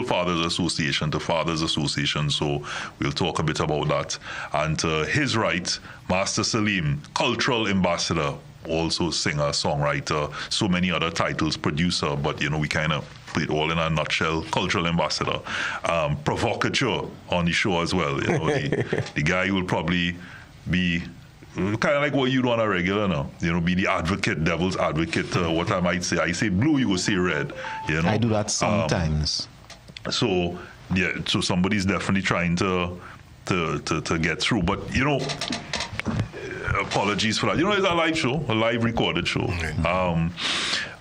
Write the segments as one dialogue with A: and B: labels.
A: Fathers Association, to Fathers Association, so we'll talk a bit about that. And to his right, Master Salim, cultural ambassador, also singer, songwriter, so many other titles, producer, but we kind of put it all in a nutshell, cultural ambassador, provocateur on the show as well. The guy who will probably be kind of like what you do on a regular now, be the advocate, devil's advocate, what I might say. I say blue, you will say red.
B: I do that sometimes.
A: So somebody's definitely trying to get through, but apologies for that. It's a live show, a live recorded show.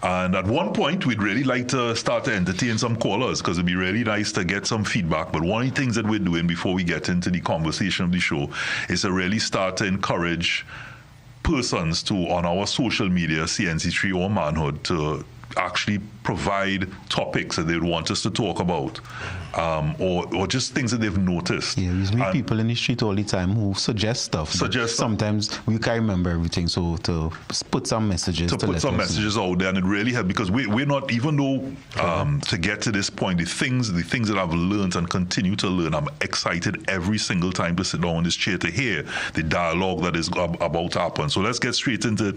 A: And at one point, we'd really like to start to entertain some callers because it'd be really nice to get some feedback. But one of the things that we're doing before we get into the conversation of the show is to really start to encourage persons to, on our social media, CNC3 or ManHOOD, to actually provide topics that they'd want us to talk about, or just things that they've noticed.
B: Yeah, we meet people in the street all the time who suggest stuff. Sometimes we can't remember everything, so to put some messages.
A: To put some messages out there, and it really helps because we're not, even though to get to this point, the things that I've learned and continue to learn, I'm excited every single time to sit down in this chair to hear the dialogue that is about to happen. So let's get straight into it.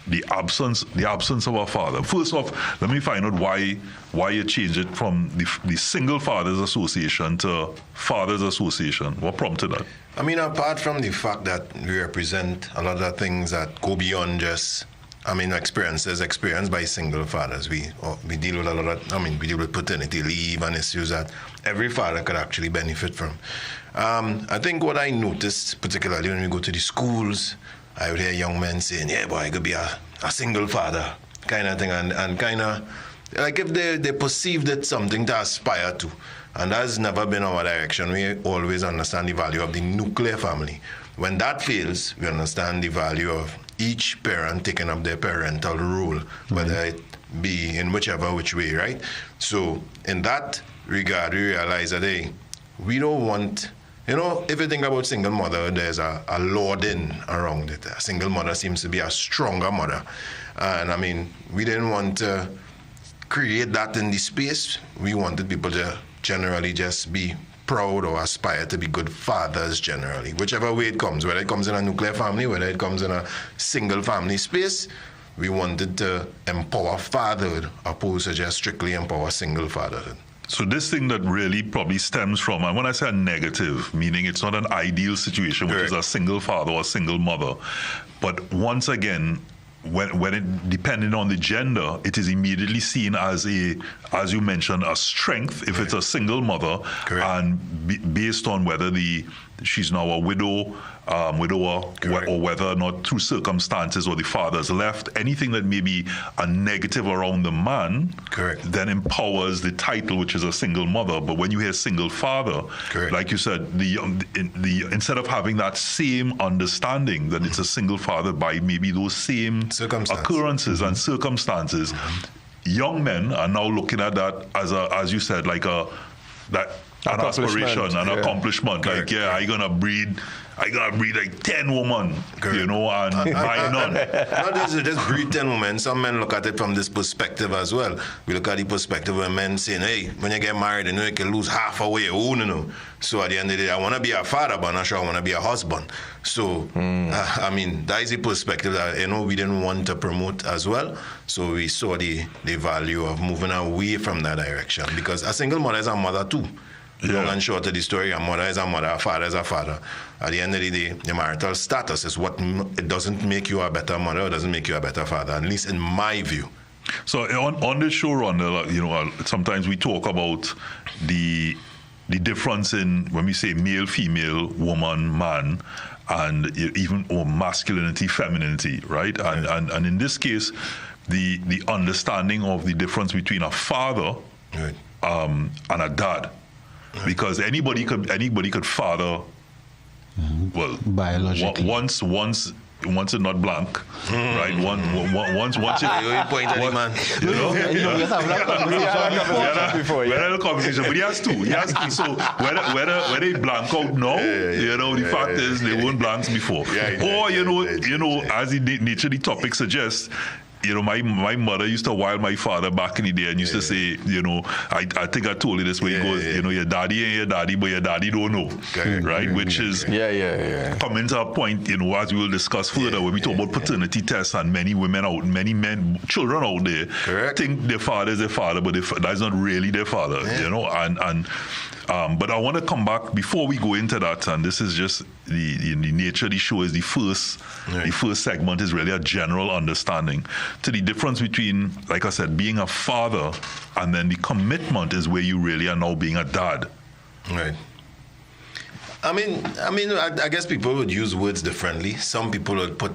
A: The absence of our father. First off, let me find out why you changed it from the Single Fathers Association to Fathers Association. What prompted that?
C: I mean, apart from the fact that we represent a lot of things that go beyond just, experiences experienced by single fathers. We deal with a lot of, we deal with paternity leave and issues that every father could actually benefit from. I think what I noticed, particularly when we go to the schools, I would hear young men saying, yeah, boy, I could be a single father, kind of thing, and kind of, like if they perceived it something to aspire to. And that's never been our direction. We always understand the value of the nuclear family. When that fails, we understand the value of each parent taking up their parental role, whether it be in which way, right? So in that regard, we realize that, hey, we don't want... if you think about single mother, there's a lording around it. A single mother seems to be a stronger mother. And we didn't want to create that in the space. We wanted people to generally just be proud or aspire to be good fathers generally, whichever way it comes, whether it comes in a nuclear family, whether it comes in a single family space. We wanted to empower fatherhood opposed to just strictly empower single fatherhood.
A: So this thing that really probably stems from, and when I say a negative, meaning it's not an ideal situation, which is a single father or a single mother, but once again, when it, depending on the gender, it is immediately seen as as you mentioned, a strength if it's a single mother, and based on whether she's now a widower, or whether or not through circumstances or the father's left, anything that may be a negative around the man, then empowers the title, which is a single mother. But when you hear single father, like you said, instead of having that same understanding that it's a single father by maybe those same occurrences and circumstances, young men are now looking at that as you said, like an aspiration, an accomplishment. Like, I gonna breed like 10 women, and buy none.
C: Not just breed 10 women. Some men look at it from this perspective as well. We look at the perspective of men saying, hey, when you get married, you can lose half of what you own, So at the end of the day, I want to be a father, but I'm not sure I want to be a husband. So, that is the perspective that, we didn't want to promote as well. So we saw the value of moving away from that direction, because a single mother is a mother too. Long and short of the story, a mother is a mother, a father is a father. At the end of the day, the marital status is it doesn't make you a better mother, it doesn't make you a better father, at least in my view.
A: So on the show, Rhonda, sometimes we talk about the difference in when we say male, female, woman, man, and even masculinity, femininity, right? And in this case, the understanding of the difference between a father and a dad. Because anybody could father, well,
B: biologically.
A: Once it's not blank, right? Once
C: you point at the man.
A: We had a conversation, but he has to. So whether they blank out now, the fact is they weren't blanks before. Or as the nature of the topic suggests, you know, my mother used to wile my father back in the day and used to say, you know, I think I told you this way, he goes, you know, your daddy ain't your daddy, but your daddy don't know, right? Which is coming to a point, you know, as we will discuss further, when we talk about paternity tests, and many women out, many men, children out there think their father is their father, but that's not really their father, you know, but I want to come back before we go into that, and this is just the nature of the show. Is the first segment is really a general understanding to the difference between, like I said, being a father, and then the commitment is where you really are now being a dad.
C: Right. I mean, I guess people would use words differently. Some people would put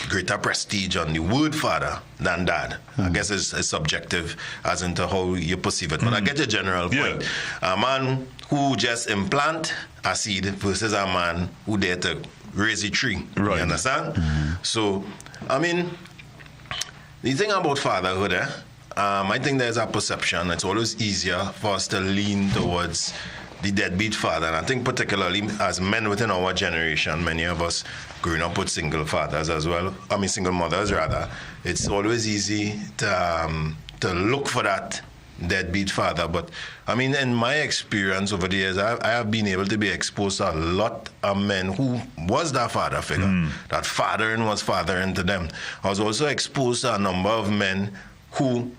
C: greater prestige on the word father than dad. I guess it's subjective as into how you perceive it. But I get your general point. A man who just implant a seed versus a man who dare to raise a tree. Right. You understand? So, I mean, the thing about fatherhood, I think there's a perception. It's always easier for us to lean towards the deadbeat father, and I think particularly as men within our generation, many of us growing up with single fathers as well, single mothers rather, it's always easy to look for that deadbeat father. But I mean, in my experience over the years, I have been able to be exposed to a lot of men who was that father figure, that fathering was fathering to them. I was also exposed to a number of men who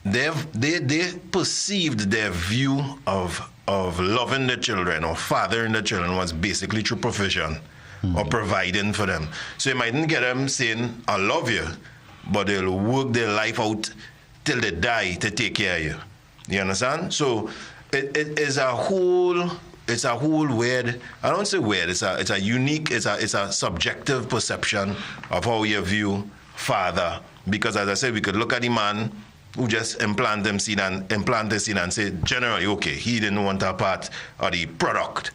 C: they perceived their view of loving the children or fathering the children was basically through provision or providing for them. So you mightn't get them saying, I love you, but they'll work their life out till they die to take care of you. You understand? So it is a whole weird, I don't say weird, it's a unique, it's a subjective perception of how you view father. Because as I said, we could look at the man who just implant the seed and say, generally, okay, he didn't want a part of the product.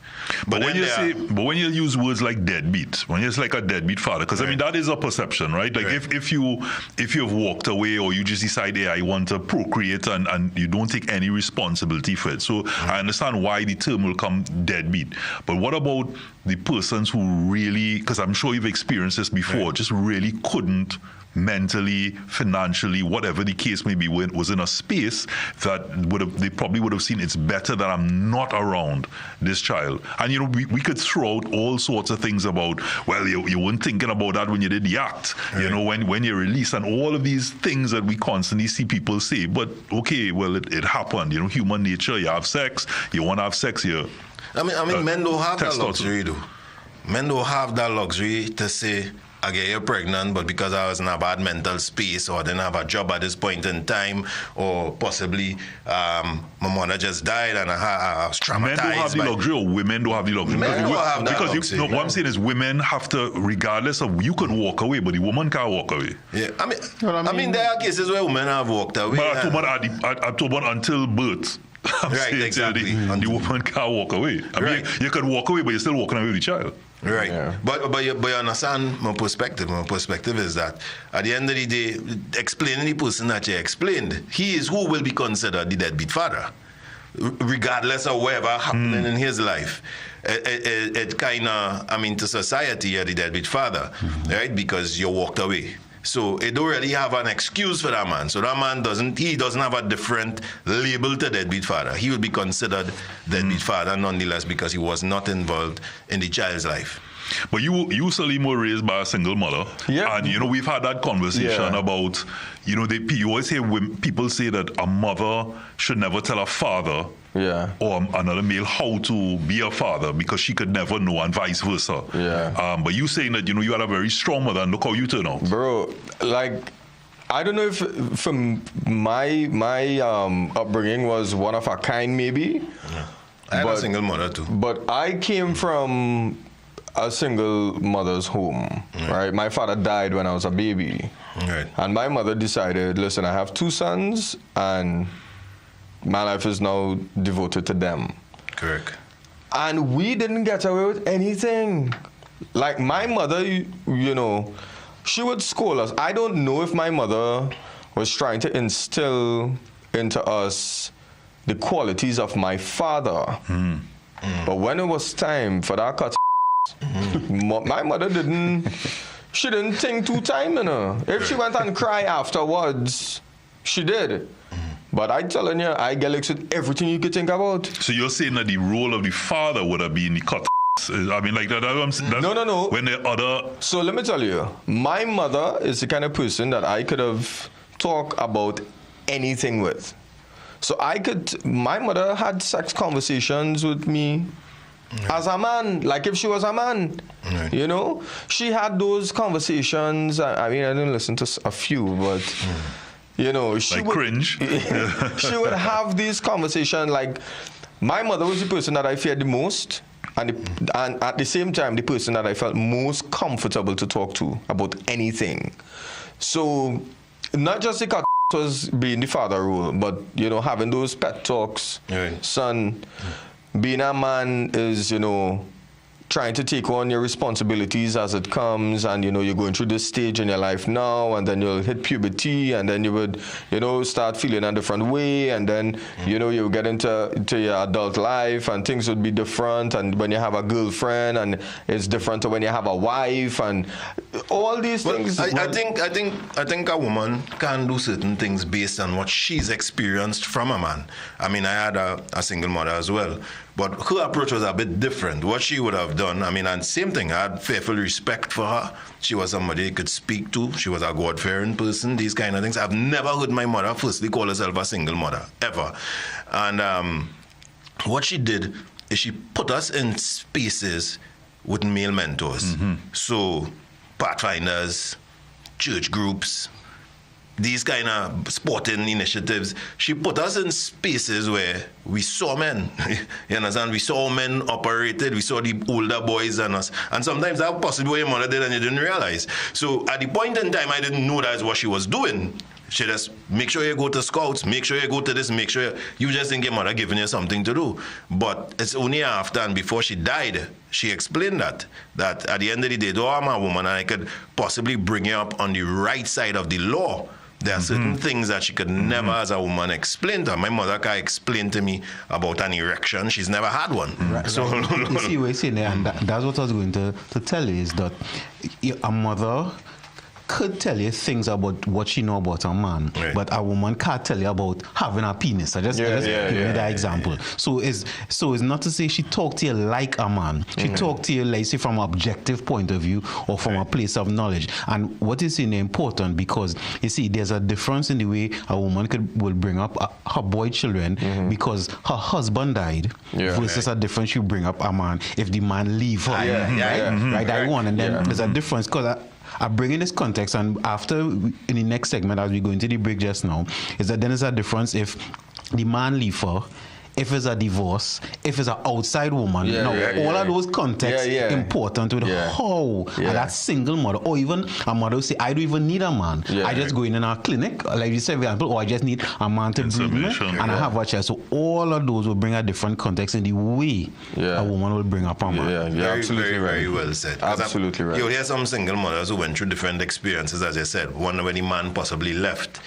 A: But when you use words like deadbeat, when it's like a deadbeat father, because I mean that is a perception, right? Like if you've walked away or you just decide, hey, I want to procreate and you don't take any responsibility for it. So I understand why the term will come deadbeat. But what about the persons who really, because I'm sure you've experienced this before, just really couldn't mentally, financially, whatever the case may be, was in a space that they probably would have seen it's better that I'm not around this child. And, you know, we could throw out all sorts of things about, well, you weren't thinking about that when you did the act, you know, when you release, and all of these things that we constantly see people say. But, okay, well, it happened, you know, human nature, you have sex, you want to have sex here.
C: I mean, men don't have that luxury, though. Men don't have that luxury to say, I get you pregnant, but because I was in a bad mental space, or I didn't have a job at this point in time, or possibly my mother just died and I was traumatized. Men don't
A: have the luxury, or women don't have the luxury.
C: Men don't have that luxury.
A: What I'm saying is, women have to, regardless of, you can walk away, but the woman can't walk away.
C: Yeah, I mean, there are cases where women have walked away.
A: But I'm talking about until birth.
C: Right, exactly.
A: The woman can't walk away. I mean, you can walk away, but you're still walking away with the child.
C: Right. Yeah. But you understand my perspective. My perspective is that at the end of the day, explaining the person that you explained, he is who will be considered the deadbeat father, regardless of whatever happening in his life. It kind of, to society, you're the deadbeat father, right? Because you walked away. So it don't really have an excuse for that man. So that man doesn't have a different label to deadbeat father. He will be considered deadbeat father nonetheless because he was not involved in the child's life.
A: But you Salim, were raised by a single mother. Yeah. And, you know, we've had that conversation about, you know, you always hear people say that a mother should never tell a father or another male how to be a father because she could never know, and vice versa. Yeah. But you saying that, you know, you had a very strong mother, and look how you turn out.
D: Bro, like, I don't know if from my upbringing was one of a kind, maybe.
C: Yeah. I had a single mother too.
D: But I came from a single mother's home, right? My father died when I was a baby. Right. And my mother decided, listen, I have 2 sons, and my life is now devoted to them.
C: Correct.
D: And we didn't get away with anything. Like, my mother, you know, she would scold us. I don't know if my mother was trying to instill into us the qualities of my father. But when it was time for that cut, my mother didn't, she didn't think 2 times, you know. If she went and cry afterwards, she did. But I telling you, I get with everything you could think about.
A: So you're saying that the role of the father would have been the cut. I mean, like that.
D: No.
A: When the other.
D: So let me tell you, my mother is the kind of person that I could have talked about anything with. So my mother had sex conversations with me as a man, like if she was a man.
C: Right.
D: You know, she had those conversations. I mean, I didn't listen to a few, but. You know, she would
A: cringe.
D: She would have these conversations. Like, my mother was the person that I feared the most, and at the same time, the person that I felt most comfortable to talk to about anything. So, not just the cut was being the father role, but you know, having those pet talks.
C: Right.
D: Son, being a man is, you know, trying to take on your responsibilities as it comes, and you know you're going through this stage in your life now, and then you'll hit puberty, and then you would, you know, start feeling a different way, and then you know you get into your adult life, and things would be different, and when you have a girlfriend, and it's different to when you have a wife, and all these things.
C: I think a woman can do certain things based on what she's experienced from a man. I mean, I had a single mother as well. But her approach was a bit different. What she would have done, I mean, and same thing, I had fearful respect for her. She was somebody you could speak to. She was a God-fearing person, these kind of things. I've never heard my mother firstly call herself a single mother, ever. And what she did is she put us in spaces with male mentors. Mm-hmm. So, Pathfinders, church groups, these kind of sporting initiatives, she put us in spaces where we saw men. You understand? We saw men operated. We saw the older boys than us. And sometimes that possibly what your mother did and you didn't realize. So at the point in time, I didn't know that's what she was doing. She just, make sure you go to scouts, make sure you go to this, make sure you just think your mother giving you something to do. But it's only after and before she died, she explained that at the end of the day, though I'm a woman and I could possibly bring you up on the right side of the law, there are certain things that she could never, as a woman, explain to her. My mother can't explain to me about an erection. She's never had one.
B: Right. So, you see what you're saying there, and that's what I was going to tell you, is that a mother could tell you things about what she know about a man, right, but a woman can't tell you about having a penis. I just give you that example. Yeah. So it's not to say she talked to you like a man. She talked to you, like, say, from an objective point of view or from a place of knowledge. And what is important, because you see, there's a difference in the way a woman will bring up her boy children because her husband died versus a difference you bring up a man if the man leave her. Right, that one. And then there's a difference, because I bring in this context, and after, in the next segment, as we go into the break just now, is that then there's a difference if the man leave her, if it's a divorce, if it's an outside woman. All of those contexts important with how that single mother, or even a mother who say, I don't even need a man. I just go in our clinic, like you said, for example, or I just need a man to breed me, and I have a child. So all of those will bring a different context in the way a woman will bring up a man.
C: Very well said.
D: Absolutely right.
C: You hear some single mothers who went through different experiences, as I said, one when the man possibly left.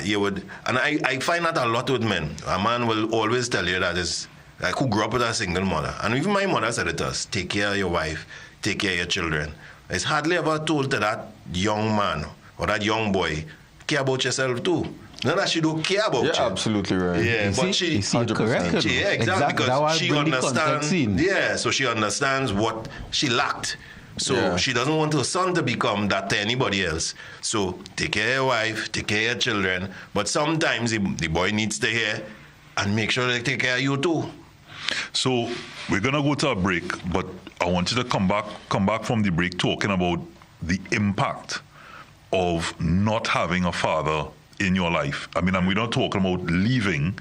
C: You would, and I find that a lot with men. A man will always tell you that is like, who grew up with a single mother. And even my mother said it to us, take care of your wife, take care of your children. It's hardly ever told to that young man or that young boy, care about yourself too. Not that she don't care about you.
D: Yeah, absolutely right.
C: Yeah, but she
B: correct.
C: Yeah, exactly, because she understands. Yeah, so she understands what she lacked. So she doesn't want her son to become that to anybody else. So take care of your wife, take care of your children. But sometimes the boy needs to hear and make sure they take care of you too.
A: So we're gonna go to a break, but I want you to come back from the break talking about the impact of not having a father in your life. I mean, and we're not talking about leaving.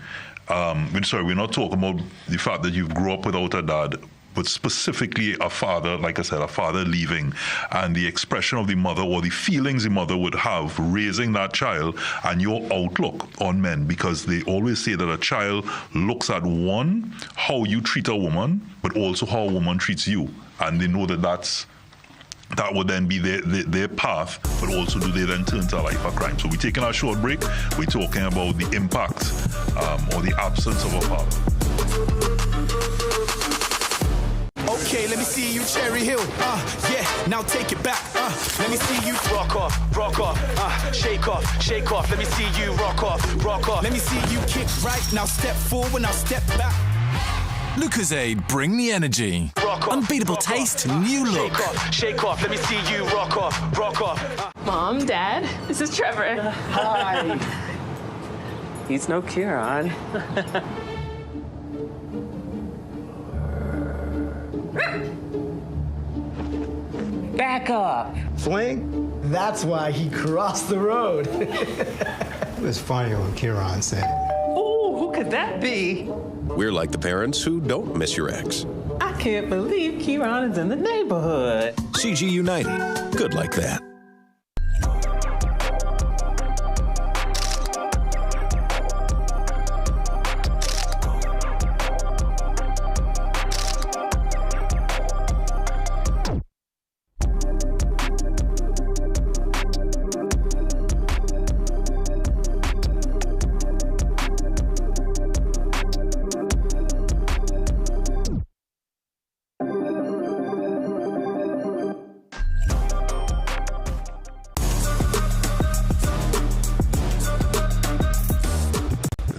A: We're not talking about the fact that you grew up without a dad, but specifically a father, like I said, a father leaving, and the expression of the mother or the feelings the mother would have raising that child, and your outlook on men, because they always say that a child looks at, one, how you treat a woman, but also how a woman treats you, and they know that would then be their path, but also do they then turn to a life of crime. So we're taking our short break. We're talking about the impact or the absence of a father.
E: Okay, let me see you Cherry Hill. Yeah, now take it back. Let me see you rock off, shake off, shake off. Let me see you rock off. Let me see you kick right. Now step forward, now step back.
F: Lucozade, bring the energy. Unbeatable taste, new look.
E: Shake off. Let me see you rock off.
G: Mom, Dad, this is Trevor.
H: Hi. He's no Kieran. Back up.
I: Fling? That's why he crossed the road. It was funny when Kieran said,
H: Oh, who could that be?
J: We're like the parents who don't miss your ex.
H: I can't believe Kieran is in the neighborhood.
J: CG United. Good like that.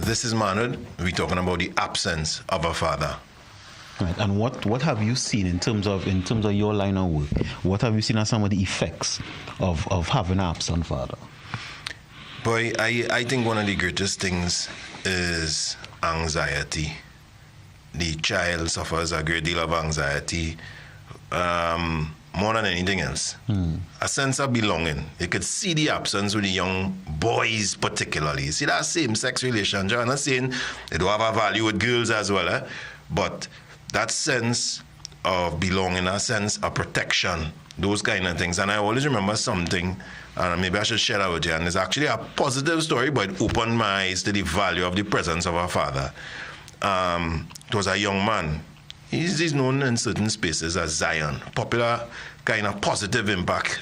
C: This is ManHOOD. We're talking about the absence of a father.
B: Right. And what have you seen in terms of your line of work? What have you seen as some of the effects of having an absent father?
C: Boy, I think one of the greatest things is anxiety. The child suffers a great deal of anxiety, more than anything else. A sense of belonging. You could see the absence with the young boys particularly. You see that same-sex relationship. I'm not saying they don't have a value with girls as well, but that sense of belonging, a sense of protection, those kind of things. And I always remember something, and maybe I should share that with you, and it's actually a positive story, but it opened my eyes to the value of the presence of a father. It was a young man. He's known in certain spaces as Zion, popular kind of positive impact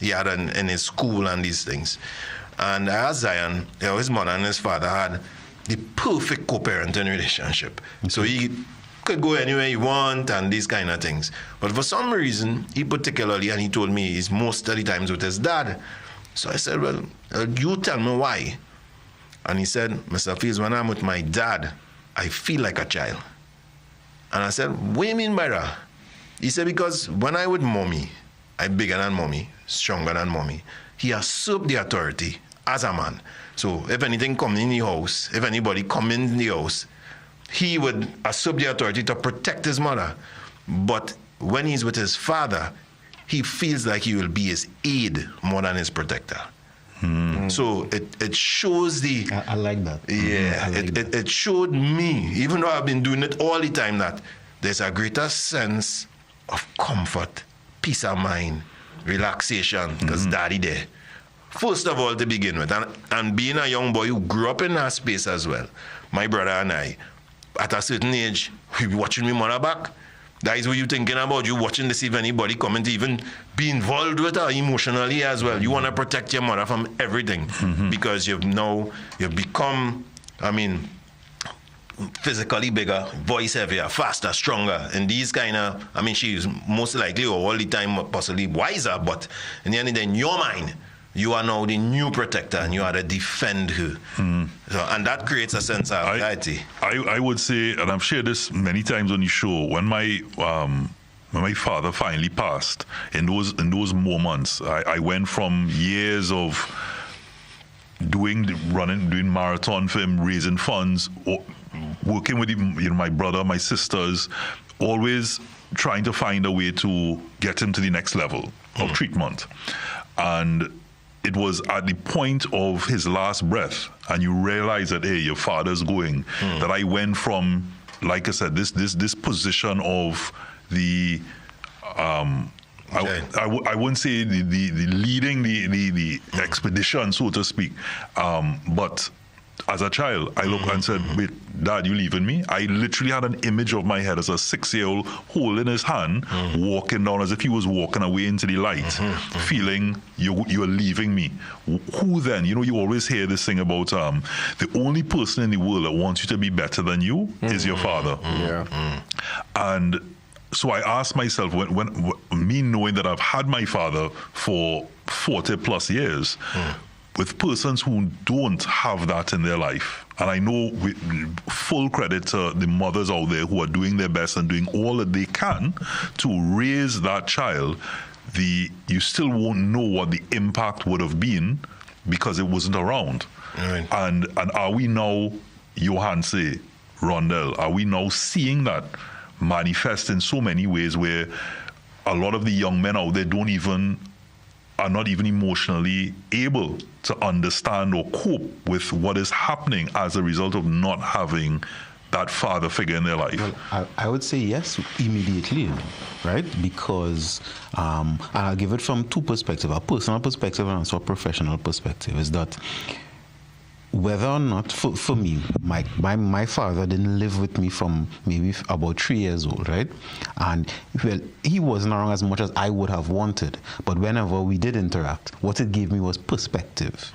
C: he had in his school and these things. And as Zion, his mother and his father had the perfect co-parenting relationship. Okay. So he could go anywhere he want and these kind of things. But for some reason, he particularly, and he told me he's most of the times with his dad. So I said, well, you tell me why. And he said, Mr. Fields, when I'm with my dad, I feel like a child. And I said, what do you mean by that? He said, because when I'm with mommy, I'm bigger than mommy, stronger than mommy. He usurped the authority as a man. So if anything come in the house, if anybody come in the house, he would usurp the authority to protect his mother. But when he's with his father, he feels like he will be his aid more than his protector. So it shows the...
B: I like that.
C: Yeah, it showed me, even though I've been doing it all the time, that there's a greater sense of comfort, peace of mind, relaxation, because daddy there. First of all, to begin with, and being a young boy who grew up in that space as well, my brother and I, at a certain age, we be watching my mother back. That is what you're thinking about. You're watching to see if anybody coming to even be involved with her emotionally as well. You want to protect your mother from everything because you've become, physically bigger, voice heavier, faster, stronger. And these kind of, she's most likely or all the time possibly wiser, but in the end, in your mind, you are now the new protector and you are to defend her. So, and that creates a sense of anxiety.
A: I would say, and I've shared this many times on the show, when my father finally passed, in those moments, I went from years of doing marathon for him, raising funds, working with my brother, my sisters, always trying to find a way to get him to the next level of treatment. And it was at the point of his last breath, and you realize that, hey, your father's going, that I went from, like I said, this position of the, I wouldn't say the leading the expedition, so to speak, but as a child, I looked and said, wait, Dad, you leaving me? I literally had an image of my head as a 6-year-old holding his hand, walking down as if he was walking away into the light, feeling you're leaving me. Who then? You always hear this thing about the only person in the world that wants you to be better than you is your father. And so I asked myself, when me knowing that I've had my father for 40 plus years, with persons who don't have that in their life, and I know full credit to the mothers out there who are doing their best and doing all that they can to raise that child, you still won't know what the impact would have been because it wasn't around.
C: Right.
A: And are we now, Johanse, Rondell, are we now seeing that manifest in so many ways where a lot of the young men out there are not even emotionally able to understand or cope with what is happening as a result of not having that father figure in their life?
B: Well, I would say yes, immediately, right? Because and I'll give it from two perspectives, a personal perspective and also a professional perspective, is that whether or not, for me, my father didn't live with me from maybe about 3 years old, right? And well, he wasn't around as much as I would have wanted. But whenever we did interact, what it gave me was perspective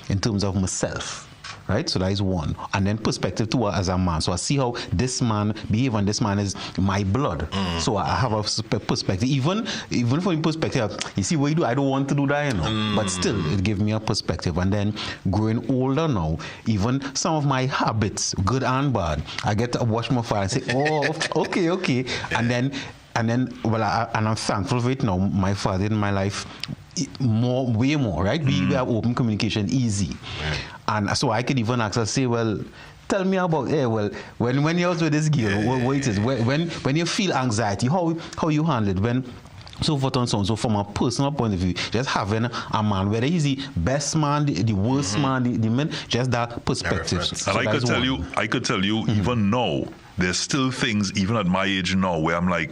B: in terms of myself. Right, so that is one, and then perspective two as a man. So I see how this man behave, and this man is my blood. So I have a perspective, even from the perspective, you see what you do. I don't want to do that, you know. But still, it gave me a perspective. And then growing older now, even some of my habits, good and bad, I get to watch my father and say, "Oh, okay," and then well, I'm thankful for it now. My father in my life, way more, right? We have open communication, easy. And so I could even ask her, say, well, tell me about, when you're with this girl, what it is, when you feel anxiety, how you handle it, when so forth and so on. So from a personal point of view, just having a man, whether he's the best man, the worst man, the man, just that perspective.
A: And I could tell you, even now, there's still things, even at my age now, where I'm like,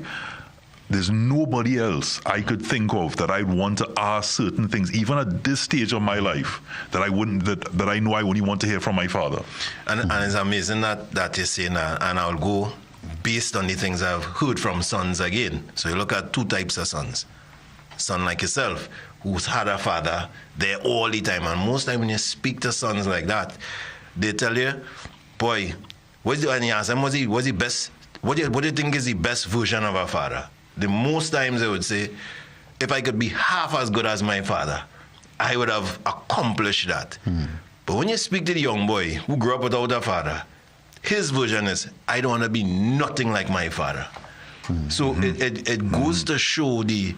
A: there's nobody else I could think of that I'd want to ask certain things, even at this stage of my life, that I wouldn't, that I know I only want to hear from my father.
C: And it's amazing that you're saying that, and I'll go based on the things I've heard from sons again. So you look at two types of sons. Son like yourself, who's had a father there all the time, and most time when you speak to sons like that, they tell you, boy, and you ask them, what's the best, what do you think is the best version of a father? The most times they would say, if I could be half as good as my father, I would have accomplished that. But when you speak to the young boy who grew up without a father, his version is, I don't want to be nothing like my father. So it goes to show the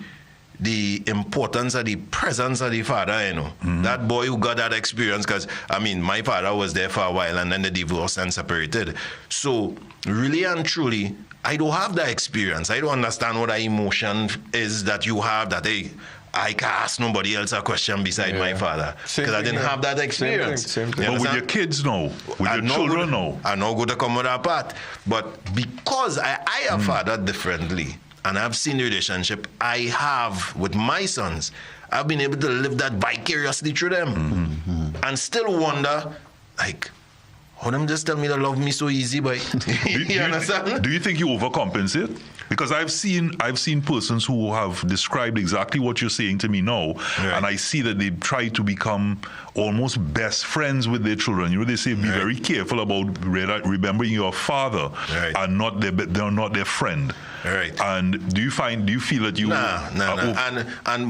C: importance of the presence of the father, you know. That boy who got that experience, because, I mean, my father was there for a while and then they divorced and separated. So, really and truly, I don't have that experience. I don't understand what that emotion is that you have, that I can't ask nobody else a question beside my father. Because I didn't have that experience.
A: Same thing. But with your kids now, with your children now.
C: I know go to come with that part. But because I have fathered differently, and I've seen the relationship I have with my sons, I've been able to live that vicariously through them. And still wonder, like, how them just tell me to love me so easy, boy? You understand?
A: Do you think you overcompensate? Because I've seen persons who have described exactly what you're saying to me now, and I see that they try to become almost best friends with their children. You know, they say be very careful about remembering your father and not they're not their friend.
C: Right.
A: And do you feel that you?
C: Nah.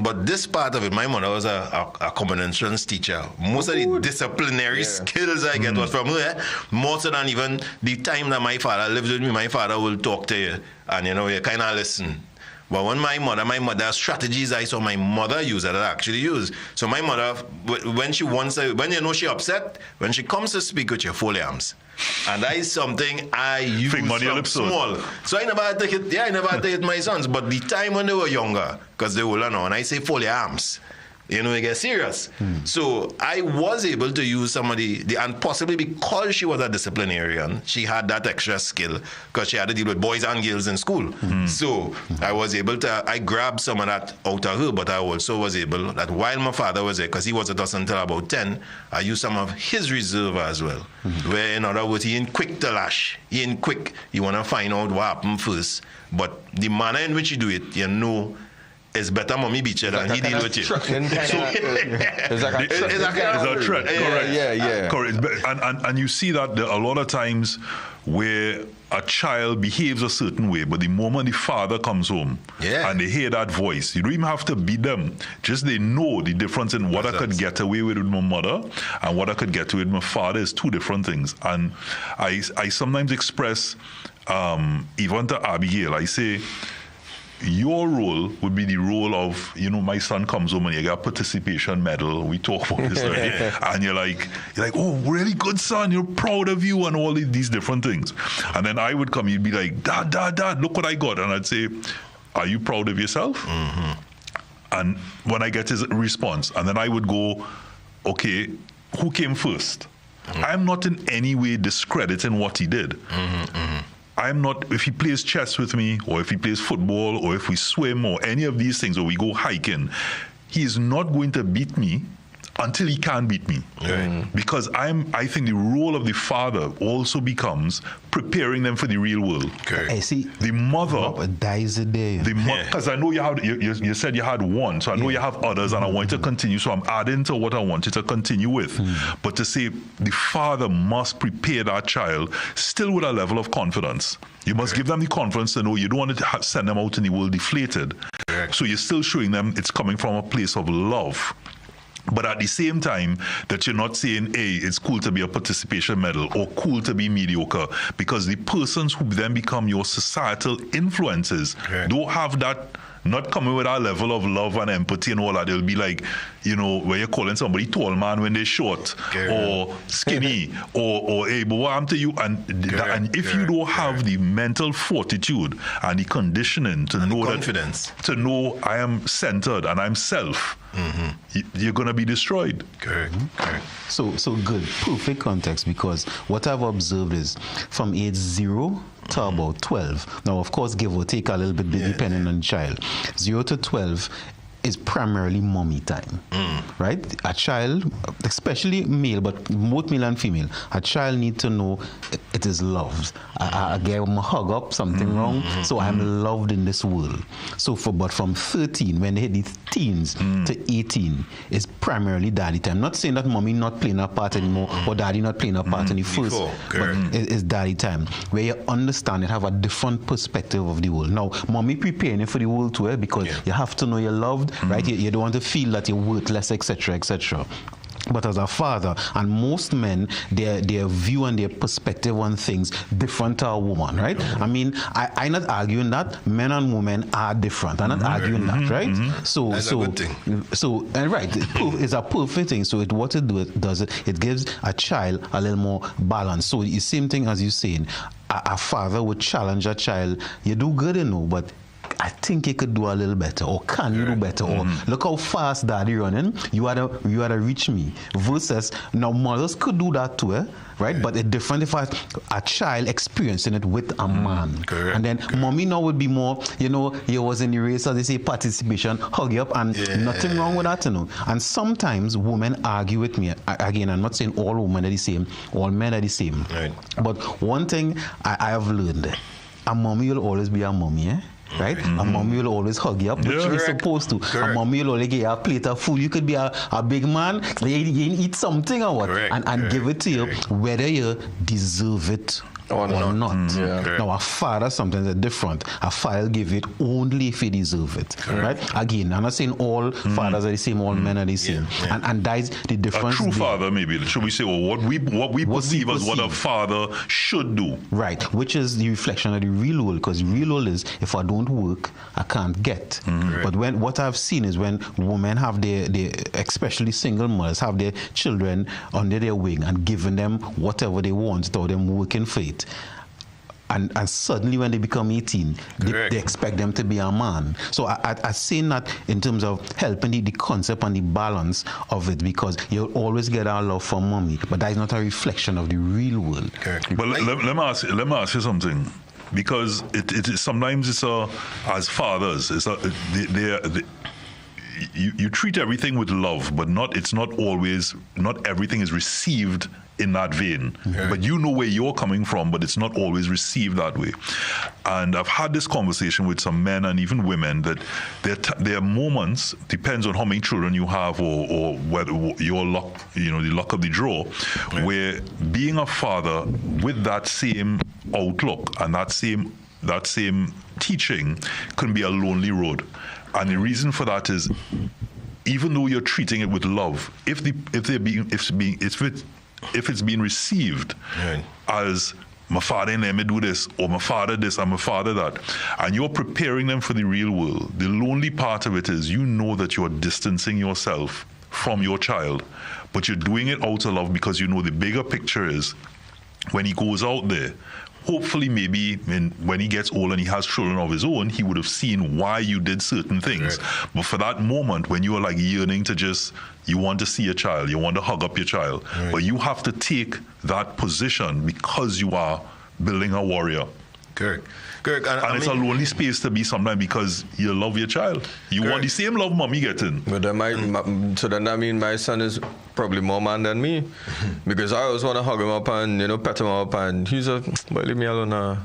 C: But this part of it, my mother was a common entrance teacher. Most of the disciplinary skills I get was from her. More so than even the time that my father lived with me, my father will talk to you, and you know, you kind of listen. But when my mother strategies I saw my mother use that I actually use. So my mother, when you know she upset, when she comes to speak with you, fold your arms. And that is something I use from small. So I never had to hit my sons. But the time when they were younger, because they were now, and I say fold your arms, you know, it gets serious. So I was able to use some of the, and possibly because she was a disciplinarian, she had that extra skill because she had to deal with boys and girls in school. So I was able to, I grabbed some of that out of her, but I also was able, that while my father was there, because he was with us until about 10, I used some of his reserve as well. Where, in other words, he ain't quick to lash. He ain't quick. You want to find out what happened first. But the manner in which you do it, you know, it's better mommy beat you than he deal with you.
D: It's like a
A: threat. Correct.
D: Yeah.
A: Correct. And you see that a lot of times where a child behaves a certain way, but the moment the father comes home and they hear that voice, you don't even have to beat them. Just they know the difference in what I could get away with my mother and what I could get away with my father is two different things. And I sometimes express, even to Abigail, I say, your role would be the role of, my son comes home and you get a participation medal. We talk about this already. And you're like, oh, really good son. You're proud of you and all these different things. And then I would come, you'd be like, Dad, look what I got. And I'd say, are you proud of yourself? Mm-hmm. And when I get his response, and then I would go, okay, who came first? Mm-hmm. I'm not in any way discrediting what he did. Mm-hmm. I'm not, if he plays chess with me, or if he plays football, or if we swim, or any of these things, or we go hiking, he is not going to beat me until he can beat me. Because I think the role of the father also becomes preparing them for the real world.
B: I see.
A: The mother
B: dies a day.
A: Because I know you said you had one, so I know you have others, and I want you to continue. So I'm adding to what I want you to continue with. But to say the father must prepare that child still with a level of confidence. You must give them the confidence to know you don't want to send them out in the world deflated. So you're still showing them it's coming from a place of love. But at the same time, that you're not saying, hey, it's cool to be a participation medal or cool to be mediocre, because the persons who then become your societal influences don't have that, not coming with that level of love and empathy and all that. They'll be like, where you're calling somebody tall man when they're short or skinny or hey, but what happened to you? And if you don't have the mental fortitude and the conditioning to know
C: confidence,
A: to know I am centered and I'm self, you're going to be destroyed.
C: Correct.
B: So good, perfect context, because what I've observed is from age 0 to about 12. Now, of course, give or take a little bit depending on the child. 0 to 12 is primarily mommy time, right? A child, especially male, but both male and female, a child needs to know it is loved. I get a hug up, something wrong, so I'm loved in this world. So but from 13, when they hit the teens to 18, is primarily daddy time. Not saying that mommy not playing a part anymore or daddy not playing a part in the first, but it's daddy time, where you understand and have a different perspective of the world. Now, mommy preparing you for the world too, because you have to know you're loved, right? You don't want to feel that you're worthless, etc., etc. But as a father, and most men, their view and their perspective on things different to a woman, right? I mean, I'm not arguing that men and women are different. I'm not arguing that, right?
C: That's a good thing.
B: So, and right, it's a perfect thing. So what it does, it gives a child a little more balance. So the same thing as you're saying, a father would challenge a child, you do good, but I think you could do a little better, or can you do better, or look how fast daddy running, you had to reach me. Versus now mothers could do that too, right? But it's different if a child experiencing it with a man. And then mommy now would be more, you was in the race, as they say, participation, hug you up, and nothing wrong with that, And sometimes women argue with me. Again, I'm not saying all women are the same, all men are the same. But one thing I have learned, a mommy will always be a mommy, right? A mommy will always hug you up, which you're supposed to. A mommy will only give you a plate of food. You could be a big man, you eat something or what, and give it to you, whether you deserve it or not. Now, a father sometimes is different. A father give it only if he deserve it, right? Again, I'm not saying all fathers are the same, all men are the same, and that is the difference.
A: A true father, maybe, should we say, or what we perceive as what a father should do,
B: right? Which is the reflection of the real world, because the real world is, if I don't work, I can't get. But what I've seen is when women have their especially single mothers, have their children under their wing and giving them whatever they want without them working for it. And suddenly when they become 18, they expect them to be a man. So I say that in terms of helping the concept and the balance of it, because you'll always get our love for mommy, but that is not a reflection of the real world.
A: But let me ask you something. Because it sometimes it's as fathers, you treat everything with love, but not everything is received in that vein.
C: Right.
A: But you know where you're coming from, but it's not always received that way. And I've had this conversation with some men and even women that there are moments, depends on how many children you have or whether your luck, the luck of the draw,
C: right,
A: where being a father with that same outlook and that same teaching can be a lonely road. And the reason for that is, even though you're treating it with love, if it's being received
C: right,
A: as my father and them do this, or my father this and my father that, and you're preparing them for the real world, the lonely part of it is that you're distancing yourself from your child, but you're doing it out of love because the bigger picture is when he goes out there, hopefully maybe when he gets old and he has children of his own, he would have seen why you did certain things.
C: Right.
A: But for that moment when you are like yearning to you want to see a child, you want to hug up your child,
C: right,
A: but you have to take that position because you are building a warrior.
C: Correct.
A: And it's a lonely space to be sometimes because you love your child. You want the same love mommy getting.
D: But then so then that means my son is probably more man than me, because I always want to hug him up and pet him up, and he's like, boy, leave me alone now.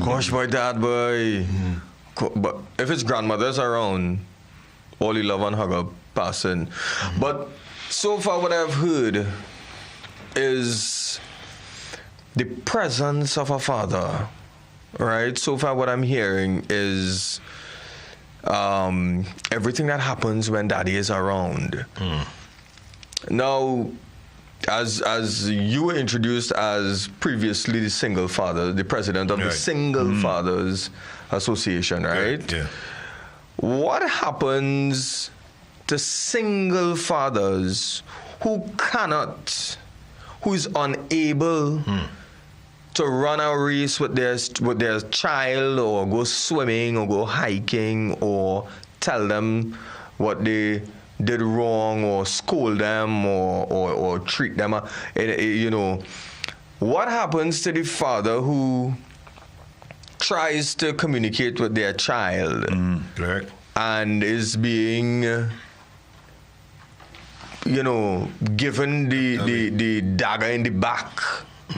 D: Gosh, boy, dad, boy. But if his grandmother's around, all he love and hug up passing. But so far what I've heard is the presence of a father. Right, so far what I'm hearing is everything that happens when daddy is around. Now, as you were introduced as previously the single father, the president of the Single Fathers Association, right?
C: Yeah.
D: What happens to single fathers who is unable to run a race with their child, or go swimming, or go hiking, or tell them what they did wrong, or scold them, or treat them? What happens to the father who tries to communicate with their child and is being given the dagger in the back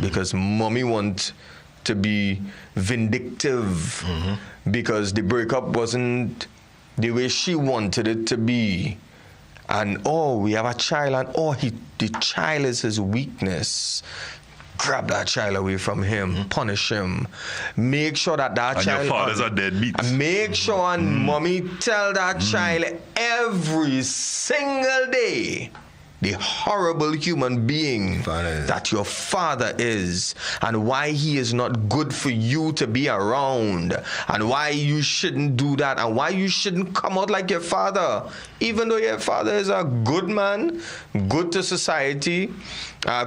D: because mommy wants to be vindictive because the breakup wasn't the way she wanted it to be, and we have a child, and the child is his weakness. Grab that child away from him, punish him, make sure that
A: and
D: child.
A: Your fathers are deadbeats.
D: Make sure and mommy tell that child every single day the horrible human being that your father is, and why he is not good for you to be around, and why you shouldn't do that, and why you shouldn't come out like your father, even though your father is a good man, good to society,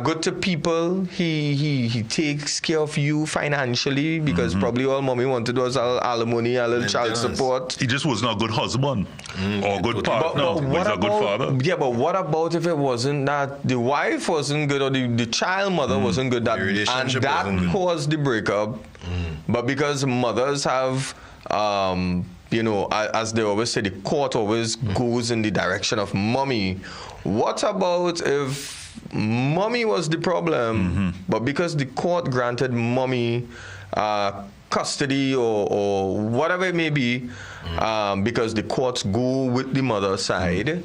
D: good to people. He takes care of you financially, because probably all mommy wanted was alimony, a little child support.
A: He just wasn't a good husband or a good partner. But he's a good father.
D: Yeah, but what about if it wasn't that the wife wasn't good, or the child mother wasn't good, and that caused the breakup? But because mothers have, as they always say, the court always goes in the direction of mommy. What about if mommy was the problem, but because the court granted mommy custody or whatever it may be, because the courts go with the mother's side.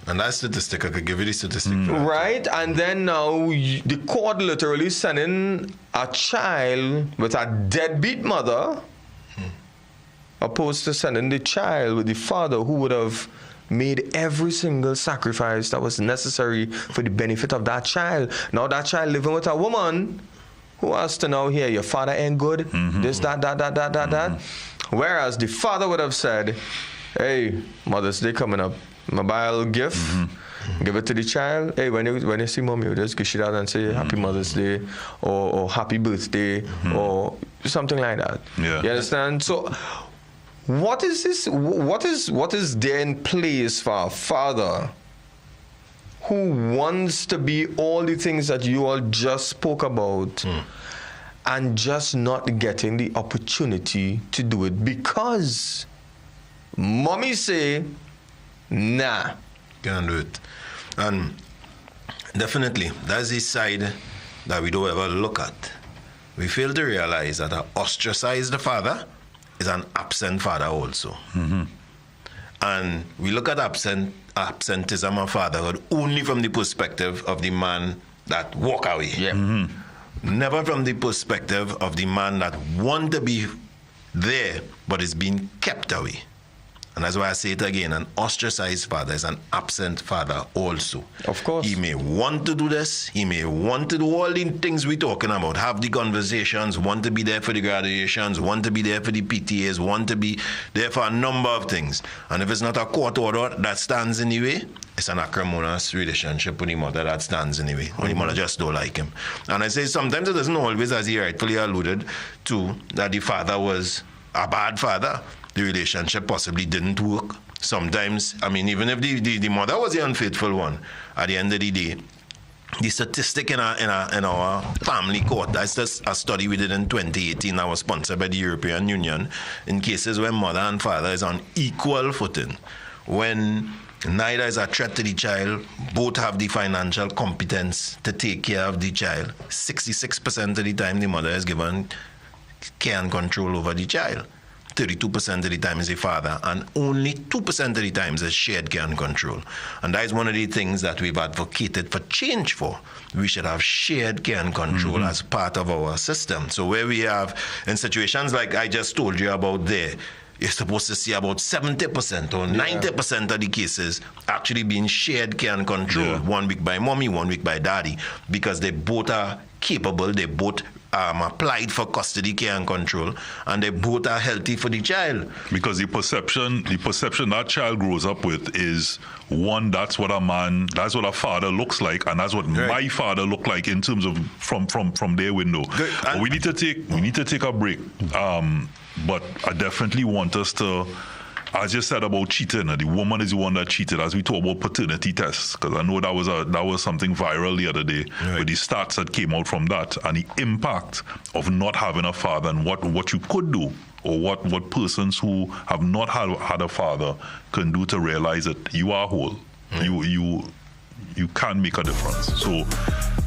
C: And that statistic, I could give you the statistic. For that.
D: Right, and then now the court literally sending a child with a deadbeat mother, opposed to sending the child with the father who would have made every single sacrifice that was necessary for the benefit of that child. Now that child living with a woman who has to now hear your father ain't good, this, that. Whereas the father would have said, hey, Mother's Day coming up, my buy a little gift, give it to the child. Hey, when you see mommy, you just gish it out and say Happy Mother's Day or Happy Birthday or something like that.
A: Yeah.
D: You understand? So what is this? What is there in place for a father who wants to be all the things that you all just spoke about and just not getting the opportunity to do it because mommy say Nah.
C: Can't do it. And definitely, that's the side that we don't ever look at. We fail to realize that an ostracized father is an absent father also.
A: Mm-hmm.
C: And we look at absentism of fatherhood only from the perspective of the man that walk away.
D: Yeah.
A: Mm-hmm.
C: Never from the perspective of the man that want to be there but is being kept away. And that's why I say it again, an ostracized father is an absent father also.
D: Of course.
C: He may want to do this, he may want to do all the things we're talking about, have the conversations, want to be there for the graduations, want to be there for the PTAs, want to be there for a number of things. And if it's not a court order that stands in the way, it's an acrimonious relationship with the mother that stands in the way, when the mother just don't like him. And I say sometimes it isn't always, as he rightfully alluded to, that the father was a bad father. The relationship possibly didn't work. Sometimes, I mean, even if the mother was the unfaithful one, at the end of the day, the statistic in our family court, that's just a study we did in 2018 that was sponsored by the European Union, in cases where mother and father is on equal footing, when neither is a threat to the child, both have the financial competence to take care of the child, 66% of the time the mother is given care and control over the child. 32% of the time is the father, and only 2% of the time is shared care and control. And that is one of the things that we've advocated for change for. We should have shared care and control as part of our system. So where we have, in situations like I just told you about there, you're supposed to see about 70% or 90% of the cases actually being shared care and control. 1 week by mommy, 1 week by daddy, because they both are capable, they both applied for custody, care and control, and they both are healthy for the child.
A: Because the perception that child grows up with is, one, that's what a father looks like, and that's what my father looked like in terms of from their window. We need to take a break. But I definitely want us to, as you said about cheating, the woman is the one that cheated, as we talk about paternity tests, because I know that was something viral the other day, with the stats that came out from that, and the impact of not having a father, and what you could do, or what persons who have not had a father can do to realize that you are whole. You can make a difference. So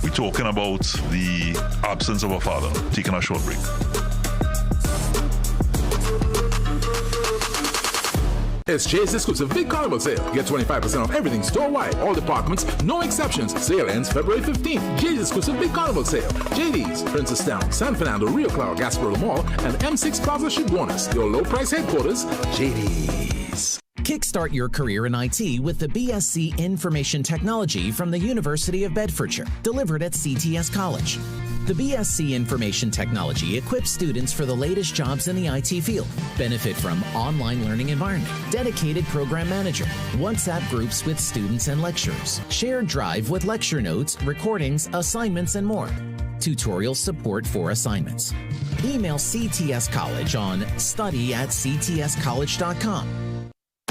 A: we're talking about the absence of a father. Taking a short break.
K: It's Jay's exclusive big carnival sale. Get 25% off everything store-wide, all departments, no exceptions. Sale ends February 15th. Jay's exclusive big carnival sale. JD's, Princess Town, San Fernando, Rio Claro, Gasparilla Mall, and M6 Plaza Chaguanas. Your low price headquarters, JD's.
L: Kickstart your career in IT with the BSc Information Technology from the University of Bedfordshire, delivered at CTS College. The BSc Information Technology equips students for the latest jobs in the IT field. Benefit from online learning environment, dedicated program manager, WhatsApp groups with students and lecturers, shared drive with lecture notes, recordings, assignments, and more. Tutorial support for assignments. Email CTS College on study@ctscollege.com.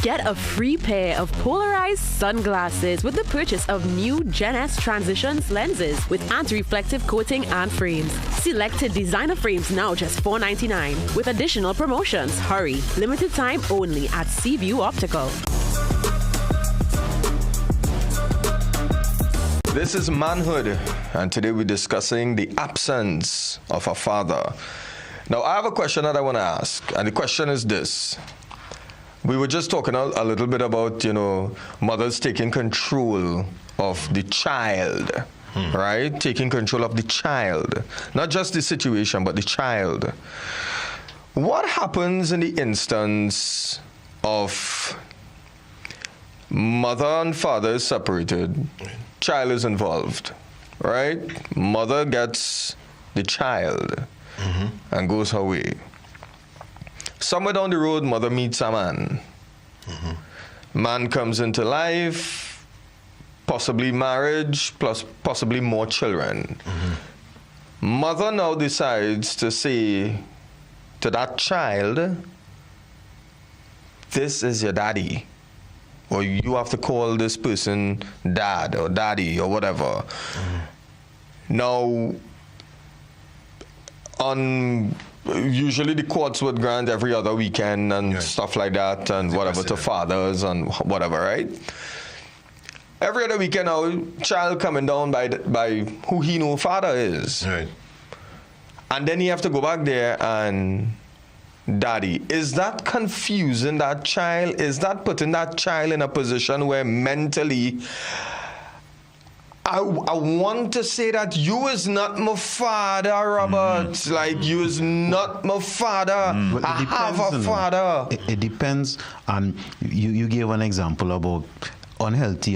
M: Get a free pair of polarized sunglasses with the purchase of new Gen S Transitions lenses with anti-reflective coating and frames. Selected designer frames now just $4.99 with additional promotions. Hurry, limited time only at Seaview Optical.
D: This is Manhood, and today we're discussing the absence of a father. Now, I have a question that I want to ask, and the question is this. We were just talking a little bit about, mothers taking control of the child, right? Taking control of the child. Not just the situation, but the child. What happens in the instance of mother and father is separated, child is involved, right? Mother gets the child and goes her way. Somewhere down the road, mother meets a man. Man comes into life, possibly marriage, plus possibly more children. Mother now decides to say to that child, this is your daddy. Or you have to call this person dad or daddy or whatever. Now, usually the courts would grant every other weekend and stuff like that, and whatever to fathers and whatever, right? Every other weekend now, child coming down by who he know father is.
C: Right.
D: And then he have to go back there and daddy. Is that confusing that child? Is that putting that child in a position where mentally I want to say that you is not my father, Robert. Like, you is not my father. I have a father.
B: It depends on, you gave an example about unhealthy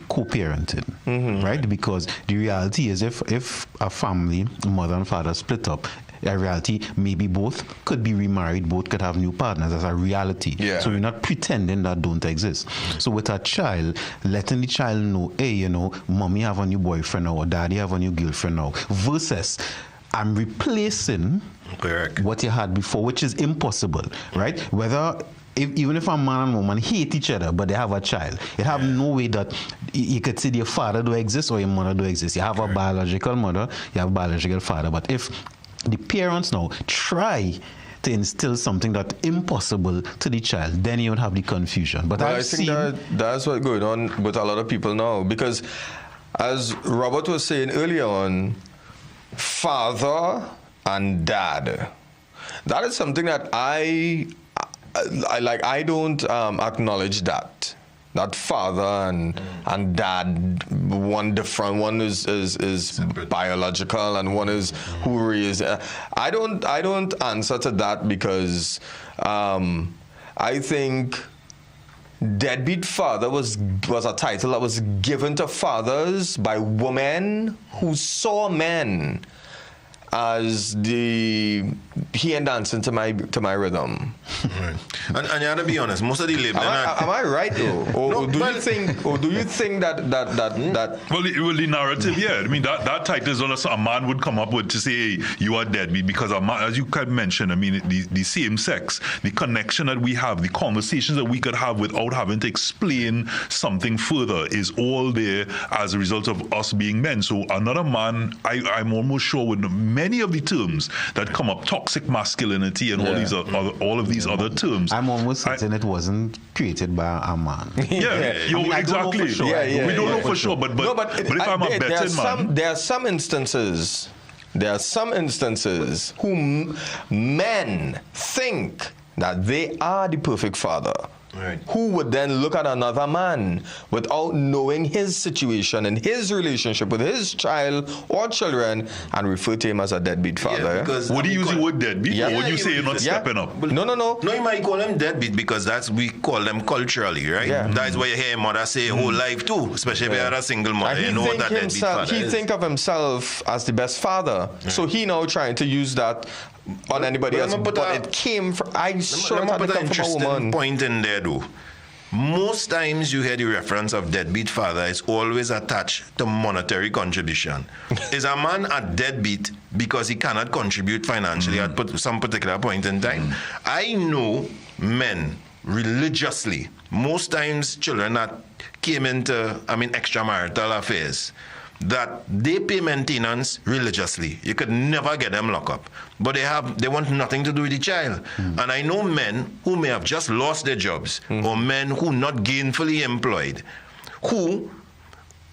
B: co-parenting, right? Because the reality is if a family, mother and father split up, a reality, maybe both could be remarried, both could have new partners. That's a reality. Yeah. So we're not pretending that don't exist. So with a child, letting the child know, hey, you know, mommy have a new boyfriend now, or daddy have a new girlfriend now, versus I'm replacing what you had before, which is impossible, right? Whether even if a man and woman hate each other, but they have a child, you have no way that you could say your father do exist or your mother do exist. You have a biological mother, you have a biological father. But if the parents now try to instill something that's impossible to the child, then you would have the confusion. But
D: I think that's what's going on with a lot of people now, because as Robert was saying earlier on, father and dad, that is something that I don't acknowledge that father and dad, one different, one is biological and one is who raised. I don't answer to that, because I think deadbeat father was a title that was given to fathers by women who saw men as he and dancing to my rhythm.
C: Right. And you have to be honest, most of the labels.
D: Am I right though? Or do you think that
A: Well, the narrative, yeah. I mean, that title is what a man would come up with to say, hey, you are deadbeat, because a man, as you could mention, I mean, the same sex, the connection that we have, the conversations that we could have without having to explain something further is all there as a result of us being men. So another man, I'm almost sure with many of the terms that come up, toxic masculinity and all of these other terms.
B: I'm almost certain it wasn't created by a man.
A: Exactly. We don't know for sure, but if I'm a betting man,
D: there are some instances whom men think that they are the perfect father. Right. Who would then look at another man without knowing his situation and his relationship with his child or children and refer to him as a deadbeat father?
A: Would he use the word deadbeat? Or would you say you're not stepping up?
C: No. No, you might call him deadbeat because we call them culturally, right? Yeah. That's why you hear mother say whole life too, especially if you're a single mother. You know what that deadbeat father is.
D: He think of himself as the best father. Right. So he now trying to use that on anybody else, but it came from, I'm sure it had to come from a woman.
C: Point in there though. Most times you hear the reference of deadbeat father is always attached to monetary contribution. Is a man a deadbeat because he cannot contribute financially at some particular point in time? I know men religiously, most times children that came into, extramarital affairs, that they pay maintenance religiously. You could never get them locked up. But they want nothing to do with the child. And I know men who may have just lost their jobs, or men who not gainfully employed, who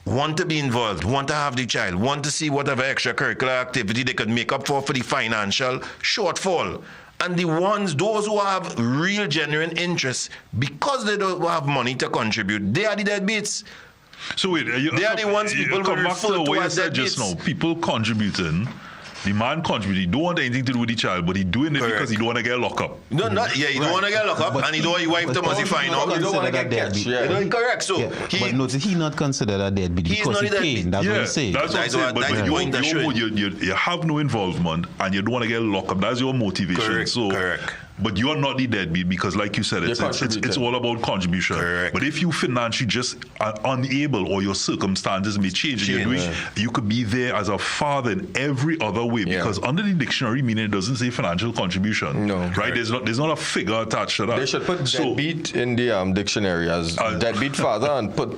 C: want to be involved, want to have the child, want to see whatever extracurricular activity they could make up for the financial shortfall. And those who have real genuine interests, because they don't have money to contribute, they are the deadbeats.
A: So wait,
C: they are the ones people
A: come back to what you said just now. People contributing, the man contributing. He don't want anything to do with the child, but he doing it because he don't want to get locked up.
C: He don't want to get locked up, and he don't want his wife to must find out.
B: He don't want to get catch.
C: Correct. So,
B: but notice he not considered a deadbeat because he came. That's what he said.
A: That's what I'm saying. But you have no involvement, and you don't want to get locked up. That's your motivation.
C: Correct.
A: but you're not the deadbeat because, like you said, it's all about contribution.
C: Correct.
A: But if you financially just are unable or your circumstances may change, you could be there as a father in every other way because under the dictionary meaning it doesn't say financial contribution.
D: No,
A: right? There's not a figure attached to that.
D: They should put deadbeat in the dictionary as deadbeat father and put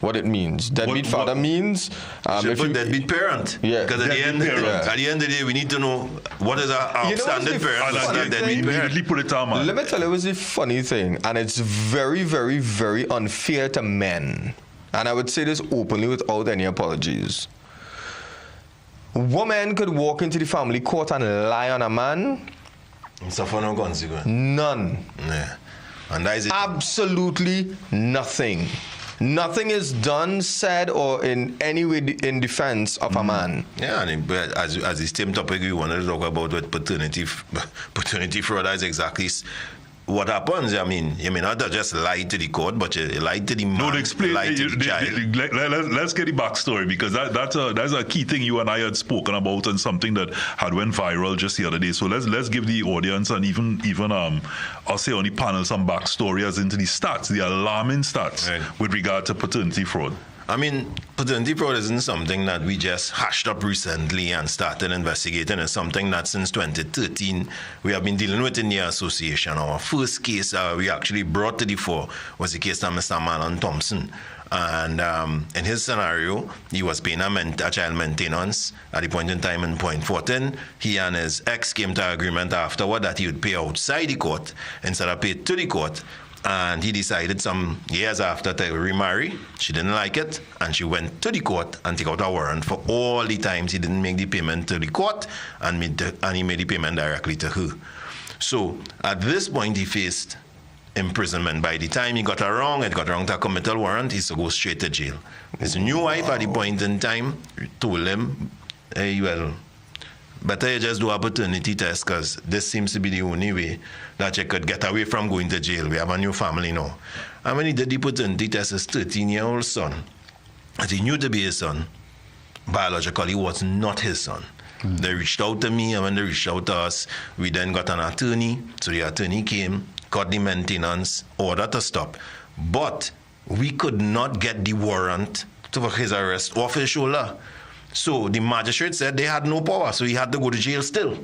D: what it means. Deadbeat father means
C: if you deadbeat parent.
D: Yeah.
C: Because at the end of the day, we need to know what is our standard parent.
A: Immediately put it on, man.
D: Let me tell you, it was a funny thing, and it's very, very, very unfair to men. And I would say this openly without any apologies. Woman could walk into the family court and lie on a man.
C: And suffer no consequence.
D: None.
C: Yeah. And that is it.
D: Absolutely nothing. Nothing is done, said, or in any way in defense of a man.
C: Yeah, and as the same topic we wanted to talk about with paternity fraud, that's exactly what happens. I mean, you may not just lie to the court, but you lie to the man.
A: No, explain.
C: Lie to the child.
A: Let's get the backstory because that's a key thing you and I had spoken about and something that had went viral just the other day. So let's give the audience and even I'll say on the panel some backstory as into the stats, the alarming stats with regard to paternity fraud.
C: I mean, paternity fraud isn't something that we just hashed up recently and started investigating. It's something that since 2013 we have been dealing with in the association. Our first case we actually brought to the fore was the case of Mr. Marlon Thompson. And in his scenario, he was paying a child maintenance at the point in time in Point 14. He and his ex came to agreement afterward that he would pay outside the court instead of pay to the court. And he decided some years after to remarry. She didn't like it, and she went to the court and took out a warrant for all the times he didn't make the payment to the court, and he made the payment directly to her. So at this point, he faced imprisonment. By the time he got around to a committal warrant, he's to go straight to jail. His new wife at the point in time told him, hey, well, better you just do a paternity test because this seems to be the only way that you could get away from going to jail. We have a new family now. And when he did the paternity test, his 13-year-old son, that he knew to be his son, biologically was not his son. They reached out to me, and when they reached out to us, we then got an attorney. So the attorney came, got the maintenance order to stop. But we could not get the warrant for his arrest off his shoulder. So the magistrate said they had no power, so he had to go to jail still.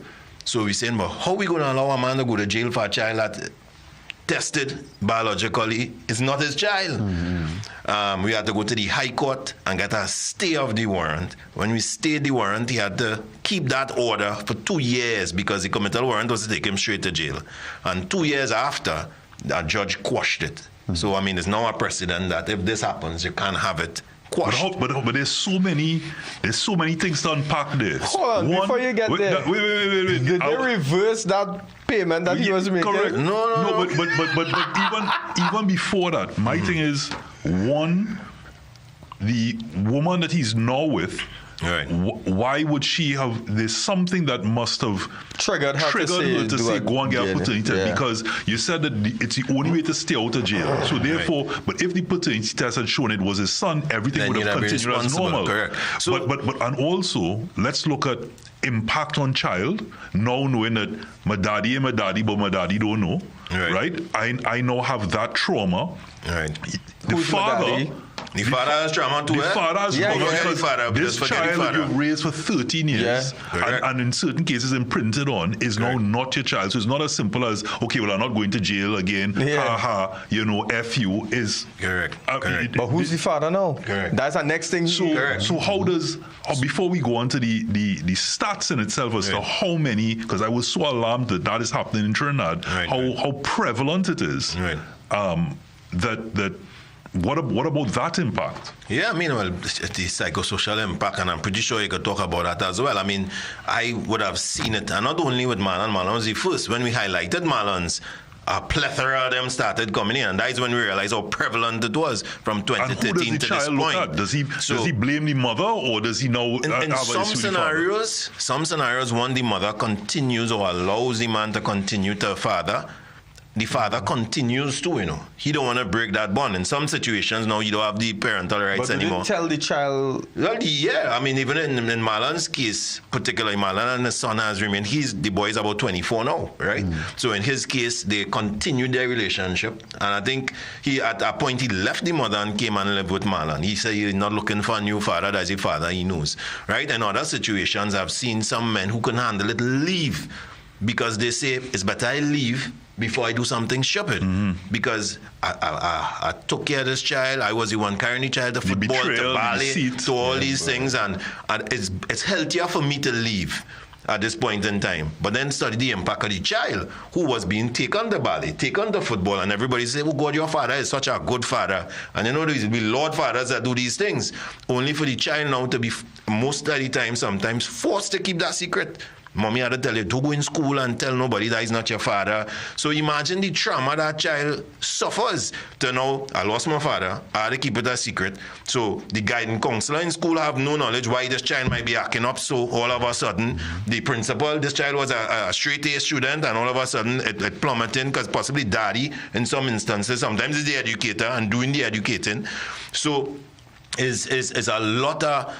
C: So we saying, well, how are we going to allow a man to go to jail for a child that tested biologically is not his child? We had to go to the High Court and get a stay of the warrant. When we stayed the warrant, he had to keep that order for 2 years because the committal warrant was to take him straight to jail. And 2 years after, a judge quashed it. So, I mean, it's now a precedent that if this happens, you can't have it.
A: But there's so many things to unpack there.
D: Hold on, before you get there.
A: Wait.
D: Did they reverse that payment that he was making?
A: Correct. No. But even before that, my thing is, one, the woman that he's now with, why would she have? There's something that must have triggered her to say go and get a paternity test because you said that it's the only way to stay out of jail. So therefore, but if the paternity test had shown it was his son, everything
C: then
A: would have continued as normal.
C: Correct. So,
A: but and also let's look at impact on child. Now knowing that my daddy, but my daddy don't know. Right? I now have that trauma.
C: Right.
A: The father.
C: The father has trauma too.
A: The father has trauma because this child that you've raised for 13 years and in certain cases imprinted on is now not your child. So it's not as simple as, okay, well, I'm not going to jail again. F you is...
C: Correct.
D: But who's the father now?
C: Correct.
D: That's the next thing.
A: So how does... before we go on to the stats in itself as to how many... Because I was so alarmed that is happening in Trinidad, how prevalent it is. What about that impact?
C: Yeah, I mean, well, the psychosocial impact, and I'm pretty sure you could talk about that as well. I mean, I would have seen it, and not only with Marlon. Marlon was the first. When we highlighted Marlon's, a plethora of them started coming in, and that is when we realized how prevalent it was from 2013 to this point.
A: Does he blame the mother, or does he know?
C: In some scenarios, one, the mother continues or allows the man to continue to father. the father continues to, he don't want to break that bond. In some situations now, you don't have the parental rights anymore.
D: But tell the child?
C: Well, yeah. I mean, even in Marlon's case, particularly Marlon and his son has remained. The boy is about 24 now, right? So in his case, they continued their relationship. And I think at a point, he left the mother and came and lived with Marlon. He said he's not looking for a new father. That's a father he knows, right? In other situations, I've seen some men who can handle it leave because they say, it's better I leave before I do something stupid. Because I took care of this child. I was the one carrying the child to football, to ballet, to all these things. And it's healthier for me to leave at this point in time. But then study the impact of the child who was being taken to ballet, taken to football, and everybody say, oh God, your father is such a good father. And these will be Lord fathers that do these things. Only for the child now to be, most of the time, sometimes forced to keep that secret. Mommy had to tell you, don't go in school and tell nobody that is not your father. So imagine the trauma that child suffers to know, I lost my father, I had to keep it a secret. So the guidance counselor in school have no knowledge why this child might be acting up. So all of a sudden, the principal, this child was a straight A student, and all of a sudden it plummeted because possibly daddy, in some instances, sometimes is the educator and doing the educating. So is a lot of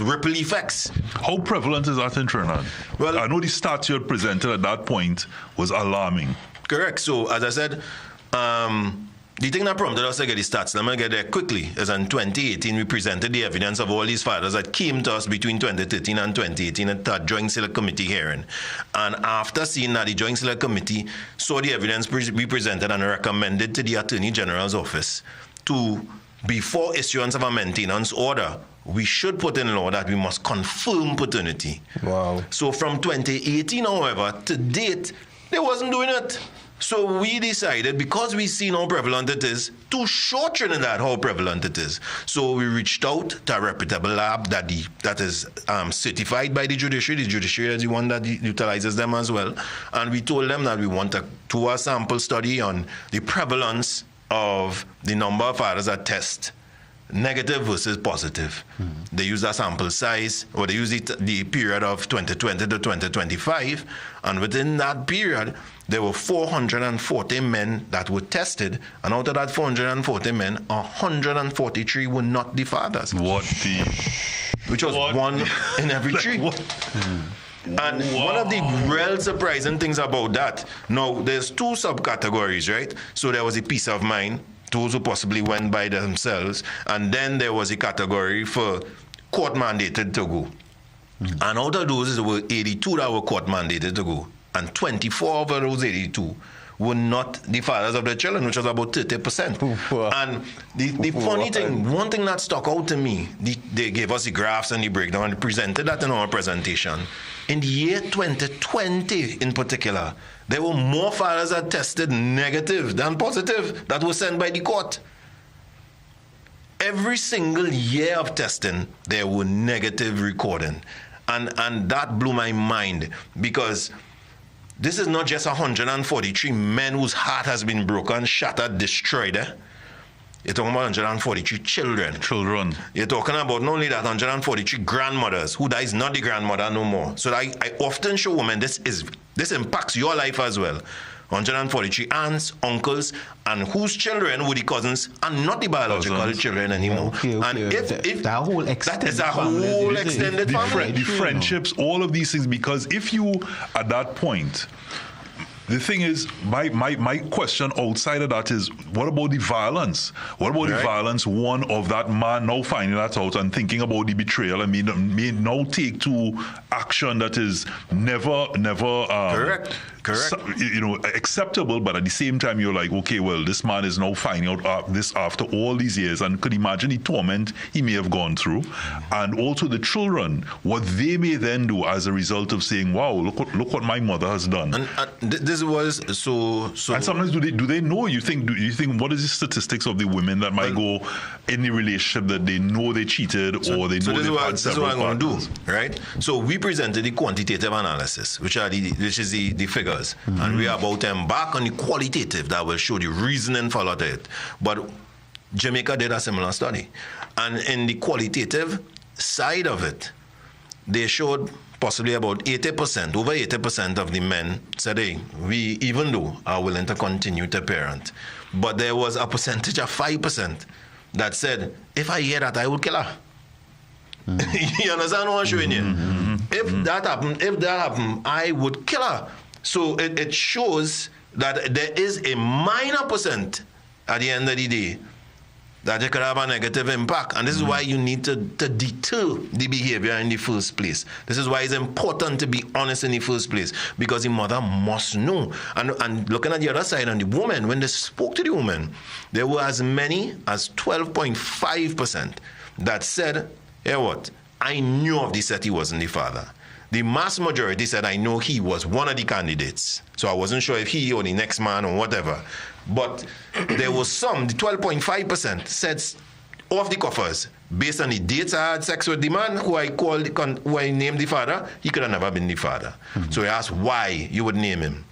C: ripple effects.
A: How prevalent is that in Trinidad? Well, I know the stats you had presented at that point was alarming.
C: Correct. So, as I said, the thing that prompted us to get the stats, let me get there quickly, is in 2018 we presented the evidence of all these fathers that came to us between 2013 and 2018 at that Joint Select Committee hearing. And after seeing that, the Joint Select Committee saw the evidence we presented and recommended to the Attorney General's office to, before issuance of a maintenance order, we should put in law that we must confirm paternity.
D: Wow.
C: So from 2018, however, to date, they wasn't doing it. So we decided, because we see how prevalent it is, to show Trinidad how prevalent it is. So we reached out to a reputable lab that is certified by the judiciary. The judiciary is the one that utilizes them as well. And we told them that we want to do a sample study on the prevalence of the number of fathers that test negative versus positive. They use a sample size, or they use the period of 2020 to 2025, and within that period, there were 440 men that were tested, and out of that 440 men, 143 were not the fathers. Which was one in every three. And one of the real surprising things about that, now there's two subcategories, right? So there was a peace of mind, those who possibly went by themselves, and then there was a category for court mandated to go. And out of those, there were 82 that were court mandated to go, and 24 of those 82 were not the fathers of their children, which was about 30%. And the funny thing, one thing that stuck out to me, they gave us the graphs and the breakdown, and they presented that in our presentation. In the year 2020 in particular, there were more fathers that tested negative than positive that were sent by the court. Every single year of testing, there were negative recording. And that blew my mind, because this is not just 143 men whose heart has been broken, shattered, destroyed. You're talking about 143 children. You're talking about not only that, 143 grandmothers who is not the grandmother no more. So I often show women this impacts your life as well. 143 aunts, uncles, and whose children were the cousins and not the biological children anymore. And if that whole extended family.
A: The friendships, all of these things, because if you, at that point, the thing is, my question outside of that is, what about the violence? What about the violence, one, of that man now finding that out and thinking about the betrayal? I mean, may now take to action that is never acceptable, but at the same time, you're like, okay, well, this man is now finding out this after all these years, and could imagine the torment he may have gone through, and also the children, what they may then do as a result of saying, wow, look what my mother has done.
C: And this was so.
A: And sometimes do they know? You think what is the statistics of the women that might go in the relationship that they know they cheated, or they know they've had several partners?
C: This is what I'm going to do, right? So we presented the quantitative analysis, which is the figures. And we are about to embark on the qualitative that will show the reasoning for a lot of it. But Jamaica did a similar study. And in the qualitative side of it, they showed possibly about 80%, over 80% of the men said, hey, we, even though, are willing to continue to parent. But there was a percentage of 5% that said, if I hear that, I will kill her. You understand what I'm showing you? If that happened, I would kill her. So it shows that there is a minor percent at the end of the day that it could have a negative impact. And this is why you need to deter the behavior in the first place. This is why it's important to be honest in the first place, because the mother must know. And looking at the other side, on the woman, when they spoke to the woman, there were as many as 12.5% that said, hey, what? I knew of this that he wasn't the father. The mass majority said, I know he was one of the candidates. So I wasn't sure if he or the next man or whatever. But there was some, the 12.5% said off the cuffers, based on the dates I had sex with the man who I named the father, he could have never been the father. So I asked why you would name him.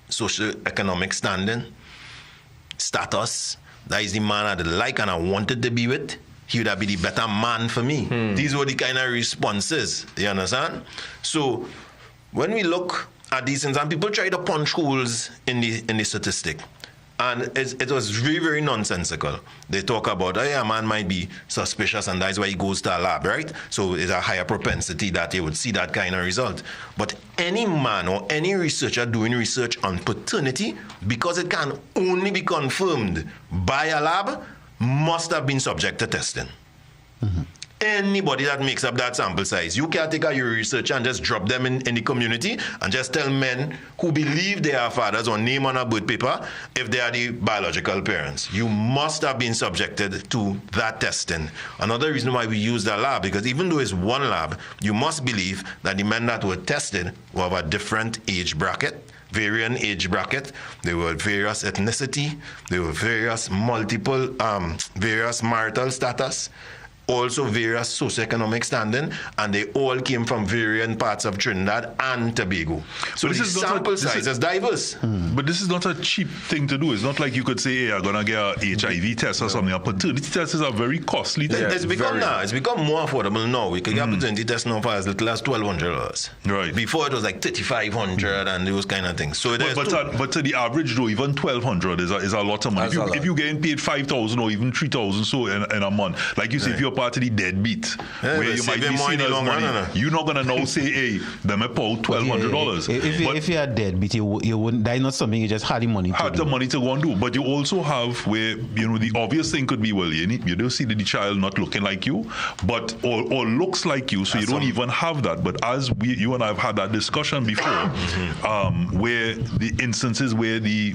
C: Socio-economic standing, status, that is the man I'd like and I wanted to be with. He would have been the better man for me. These were the kind of responses, you understand? So when we look at these things, and people try to punch holes in the statistic, and it was very, very nonsensical. They talk about, a man might be suspicious and that's why he goes to a lab, right? So there's a higher propensity that he would see that kind of result. But any man or any researcher doing research on paternity, because it can only be confirmed by a lab, must have been subject to testing. Anybody that makes up that sample size, you can't take your research and just drop them in the community and just tell men who believe they are fathers or name on a birth paper if they are the biological parents. You must have been subjected to that testing. Another reason why we use the lab, because even though it's one lab, you must believe that the men that were tested were of a different age bracket, varying age bracket. They were various ethnicity. They were various various marital status, also various socioeconomic standing, and they all came from varying parts of Trinidad and Tobago. So the sample size is diverse.
A: But this is not a cheap thing to do. It's not like you could say, hey, I'm going to get an HIV test or something. A paternity test is a very costly thing.
C: It's become more affordable now. We can get a paternity test now for as little as $1,200.
A: Right.
C: Before it was like $3,500 and those kind of things. So
A: but to the average though, even $1,200 is a lot of money. If you're getting paid $5,000 or even $3,000 so in a month, like you say, if you're part of the deadbeat, where you might be seen as money, you're not going to now say, hey, them a pay $1,200.
B: If you're a deadbeat, you wouldn't, that's not something you just had the money to
A: had
B: do.
A: The money to go and do. But you also have where, the obvious thing could be, well, you do see the child not looking like you, but or looks like you, so you don't even have that. But as you and I have had that discussion before, where the instances where the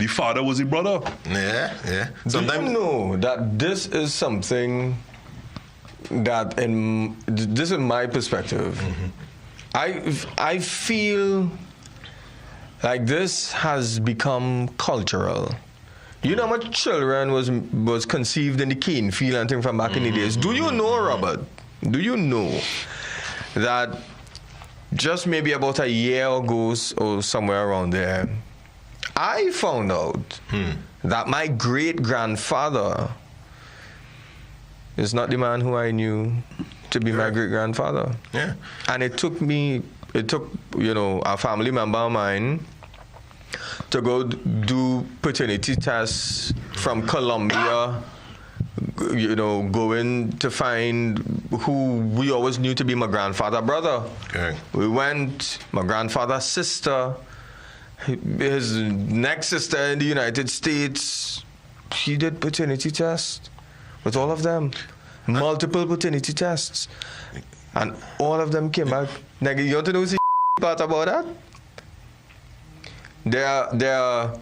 A: father was the brother.
C: Yeah.
D: Sometimes know that this is something that this is my perspective. I feel like this has become cultural. You know how much children was conceived in the cane field and things from back in the days. Do you know, Robert? Do you know that just maybe about a year ago or somewhere around there, I found out that my great-grandfather is not the man who I knew to be my great-grandfather.
C: Yeah.
D: And it took a family member of mine to go do paternity tests from Colombia, going to find who we always knew to be my grandfather's brother.
C: Okay.
D: We went, my grandfather's sister, his next sister in the United States, she did paternity tests with all of them. Multiple paternity tests. And all of them came back. Nigga, you want to know the part about that? There are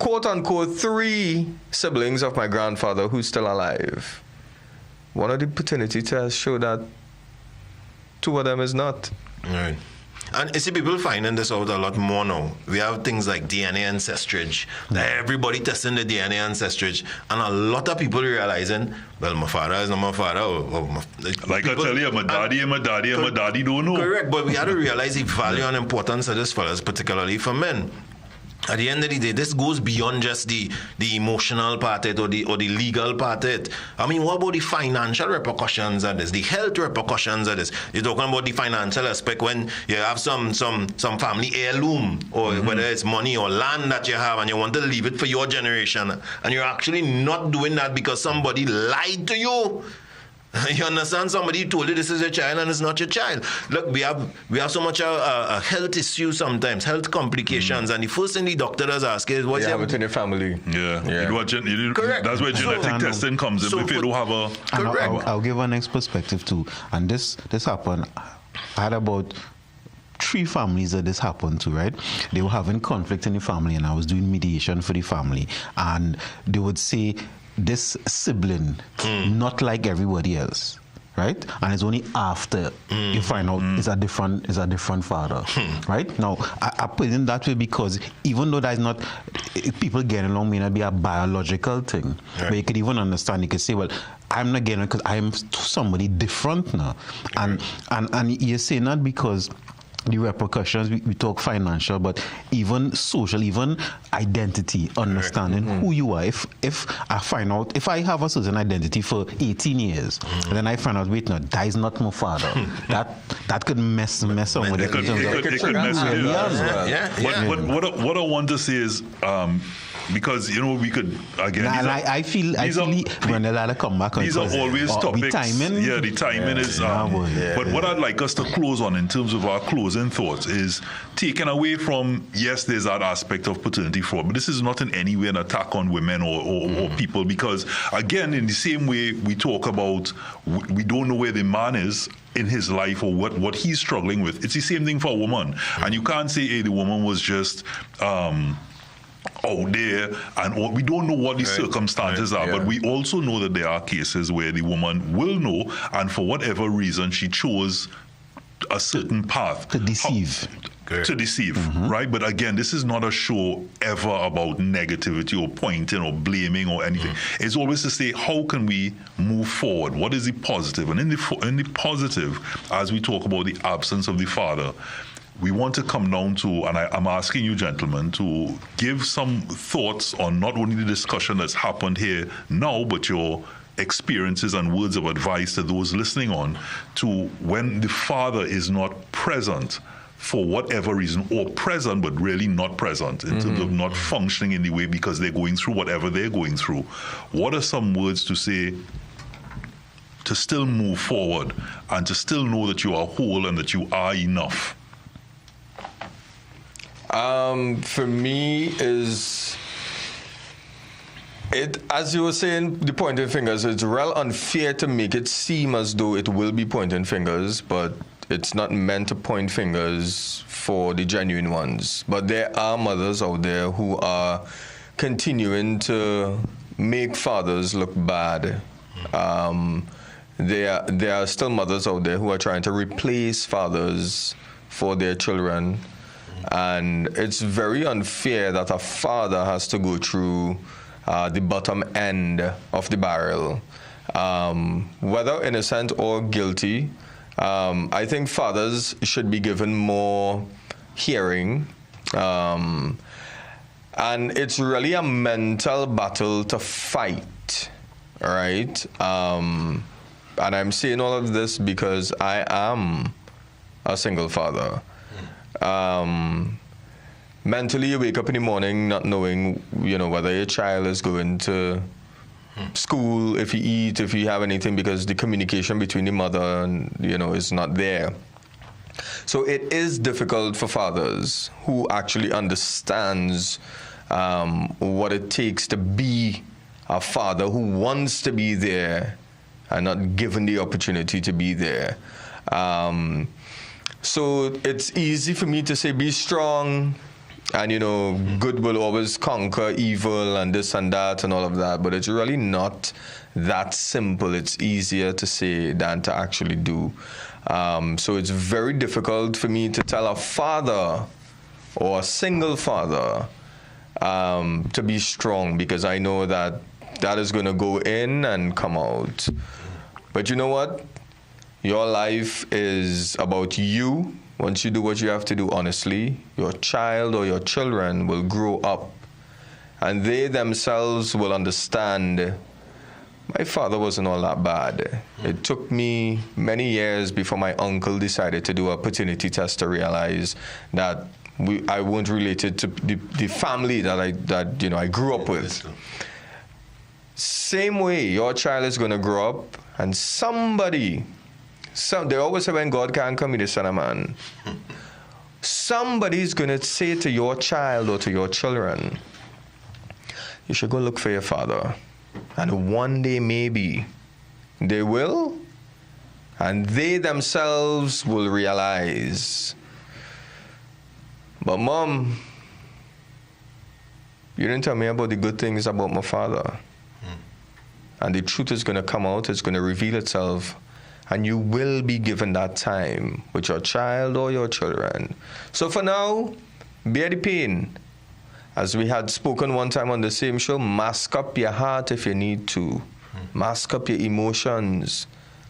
D: quote-unquote 3 siblings of my grandfather who's still alive. One of the paternity tests showed that 2 of them is not.
C: Right. And you see, people finding this out a lot more now. We have things like DNA ancestrage. Everybody testing the DNA ancestrage. And a lot of people realizing, well, my father is not my father.
A: Like I tell you, my daddy and my daddy don't know.
C: Correct, but we had to realize the value and importance of this for us, particularly for men. at the end of the day, this goes beyond just the emotional part of it or the legal part of it. I mean, what about the financial repercussions of this, the health repercussions of this? You're talking about the financial aspect when you have some family heirloom, or whether it's money or land that you have and you want to leave it for your generation, and you're actually not doing that because somebody lied to you. You understand? Somebody told you this is your child and it's not your child. Look, we have so much a health issue sometimes, health complications, and the first thing the doctor does ask is what's
D: happened in your family.
C: Correct.
A: That's where genetic testing comes in. If you don't have a...
B: I'll give a next perspective too. And this happened. I had about 3 families that this happened to, right? They were having conflict in the family, and I was doing mediation for the family. And they would say, this sibling, not like everybody else, right? And it's only after you find out it's a different father, right? Now, I put it in that way because even though that's not, people getting along may not be a biological thing, but you could even understand, you could say, well, I'm not getting it because I'm somebody different now. And you're saying that because the repercussions, we talk financial, but even social, even identity, understanding who you are. If I find out, if I have a certain identity for 18 years, and then I find out, wait, no, that is not my father. that could mess somebody.
A: It could mess with you as well. What I want to say is, because we could again.
B: I feel when the ladder come back,
A: these are always topics.
B: Timing.
A: Yeah, the timing is. But what I'd like us to close on in terms of our closing thoughts is taken away from, yes, there's that aspect of paternity fraud, but this is not in any way an attack on women or people, because again, in the same way we talk about, we don't know where the man is in his life or what he's struggling with. It's the same thing for a woman, and you can't say, hey, the woman was just out there, and we don't know what the circumstances are, but we also know that there are cases where the woman will know, and for whatever reason she chose a certain path
B: to deceive.
A: Right? But again, this is not a show ever about negativity or pointing or blaming or anything. It's always to say, how can we move forward? What is the positive? And in the positive, as we talk about the absence of the father, we want to come down to, and I'm asking you gentlemen to give some thoughts on not only the discussion that's happened here now, but your experiences and words of advice to those listening on, to when the father is not present for whatever reason, or present but really not present in terms of not functioning in the way because they're going through whatever they're going through. What are some words to say to still move forward and to still know that you are whole and that you are enough?
D: For me is it, as you were saying, the pointing fingers, it's real unfair to make it seem as though it will be pointing fingers, but it's not meant to point fingers for the genuine ones. But there are mothers out there who are continuing to make fathers look bad. There are still mothers out there who are trying to replace fathers for their children. And it's very unfair that a father has to go through the bottom end of the barrel, whether innocent or guilty. I think fathers should be given more hearing, and it's really a mental battle to fight, right? And I'm saying all of this because I am a single father. Mentally, you wake up in the morning not knowing, whether your child is going to school, if you eat, if you have anything, because the communication between the mother and, is not there. So it is difficult for fathers who actually understands what it takes to be a father who wants to be there and not given the opportunity to be there. So it's easy for me to say, be strong, and, good will always conquer evil and this and that and all of that. But it's really not that simple. It's easier to say than to actually do. So it's very difficult for me to tell a father or a single father to be strong, because I know that is going to go in and come out. But you know what? Your life is about you once you do what you have to do honestly, your child or your children will grow up and they themselves will understand, my father wasn't all that bad. It took me many years before my uncle decided to do a paternity test to realize that I weren't related to the family that I grew up with. Same way, your child is going to grow up, and they always say when God can't come, he is son of man. Somebody's going to say to your child or to your children, you should go look for your father. And one day maybe they will, and they themselves will realize, but Mom, you didn't tell me about the good things about my father. And the truth is going to come out, it's going to reveal itself, and you will be given that time with your child or your children. So for now, bear the pain. As we had spoken one time on the same show, mask up your heart if you need to. Mask up your emotions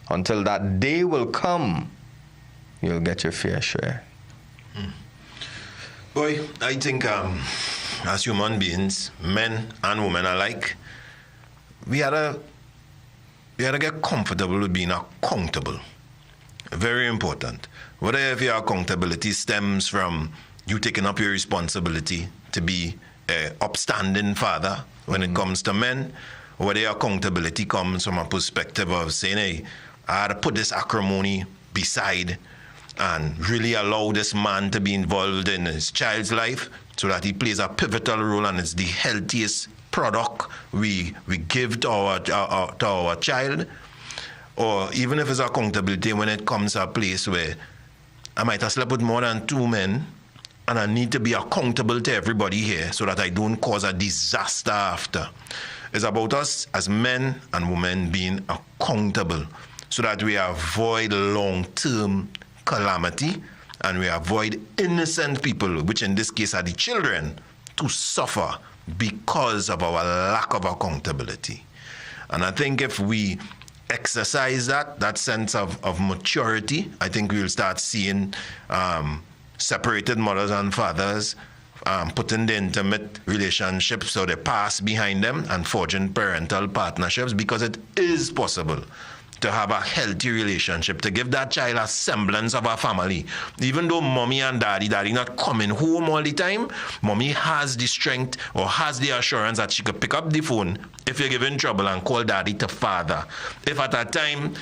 D: until that day will come. You'll get your fair share.
C: Boy, I think as human beings, men and women alike, we had to get comfortable with being accountable. Very important. Whether if your accountability stems from you taking up your responsibility to be an upstanding father when it comes to men, or whether your accountability comes from a perspective of saying, hey, I had to put this acrimony beside and really allow this man to be involved in his child's life so that he plays a pivotal role and it's the healthiest product we give to our child. Or even if it's accountability when it comes to a place where I might have slept with more than 2 men and I need to be accountable to everybody here so that I don't cause a disaster after. It's about us as men and women being accountable so that we avoid long-term calamity and we avoid innocent people, which in this case are the children, to suffer because of our lack of accountability. And I think if we exercise that sense of maturity, I think we'll start seeing separated mothers and fathers putting the intimate relationships or the past behind them and forging parental partnerships, because it is possible to have a healthy relationship, to give that child a semblance of a family. Even though mommy and daddy not coming home all the time, mommy has the strength or has the assurance that she could pick up the phone if you're giving trouble and call daddy to father. If at that time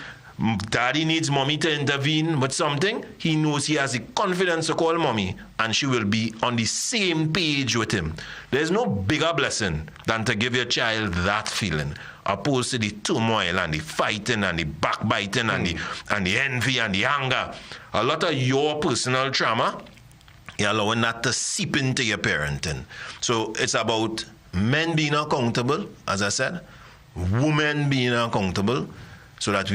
C: daddy needs mommy to intervene with something, he knows he has the confidence to call mommy and she will be on the same page with him. There's no bigger blessing than to give your child that feeling, opposed to the turmoil and the fighting and the backbiting and the envy and the anger. A lot of your personal trauma, you're allowing that to seep into your parenting. So it's about men being accountable, as I said, women being accountable, so that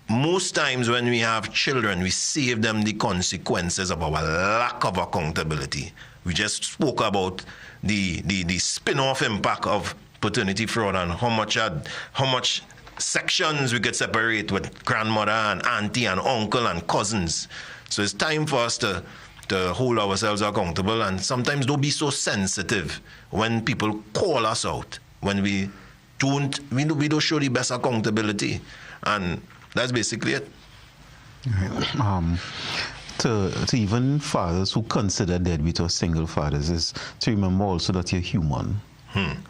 C: most times when we have children, we save them the consequences of our lack of accountability. We just spoke about the spin-off impact of paternity fraud and how much sections we could separate with grandmother and auntie and uncle and cousins. So it's time for us to hold ourselves accountable, and sometimes don't be so sensitive when people call us out, when we don't show the best accountability. And that's basically it.
B: To even fathers who consider deadbeat or single fathers is to remember also that you're human.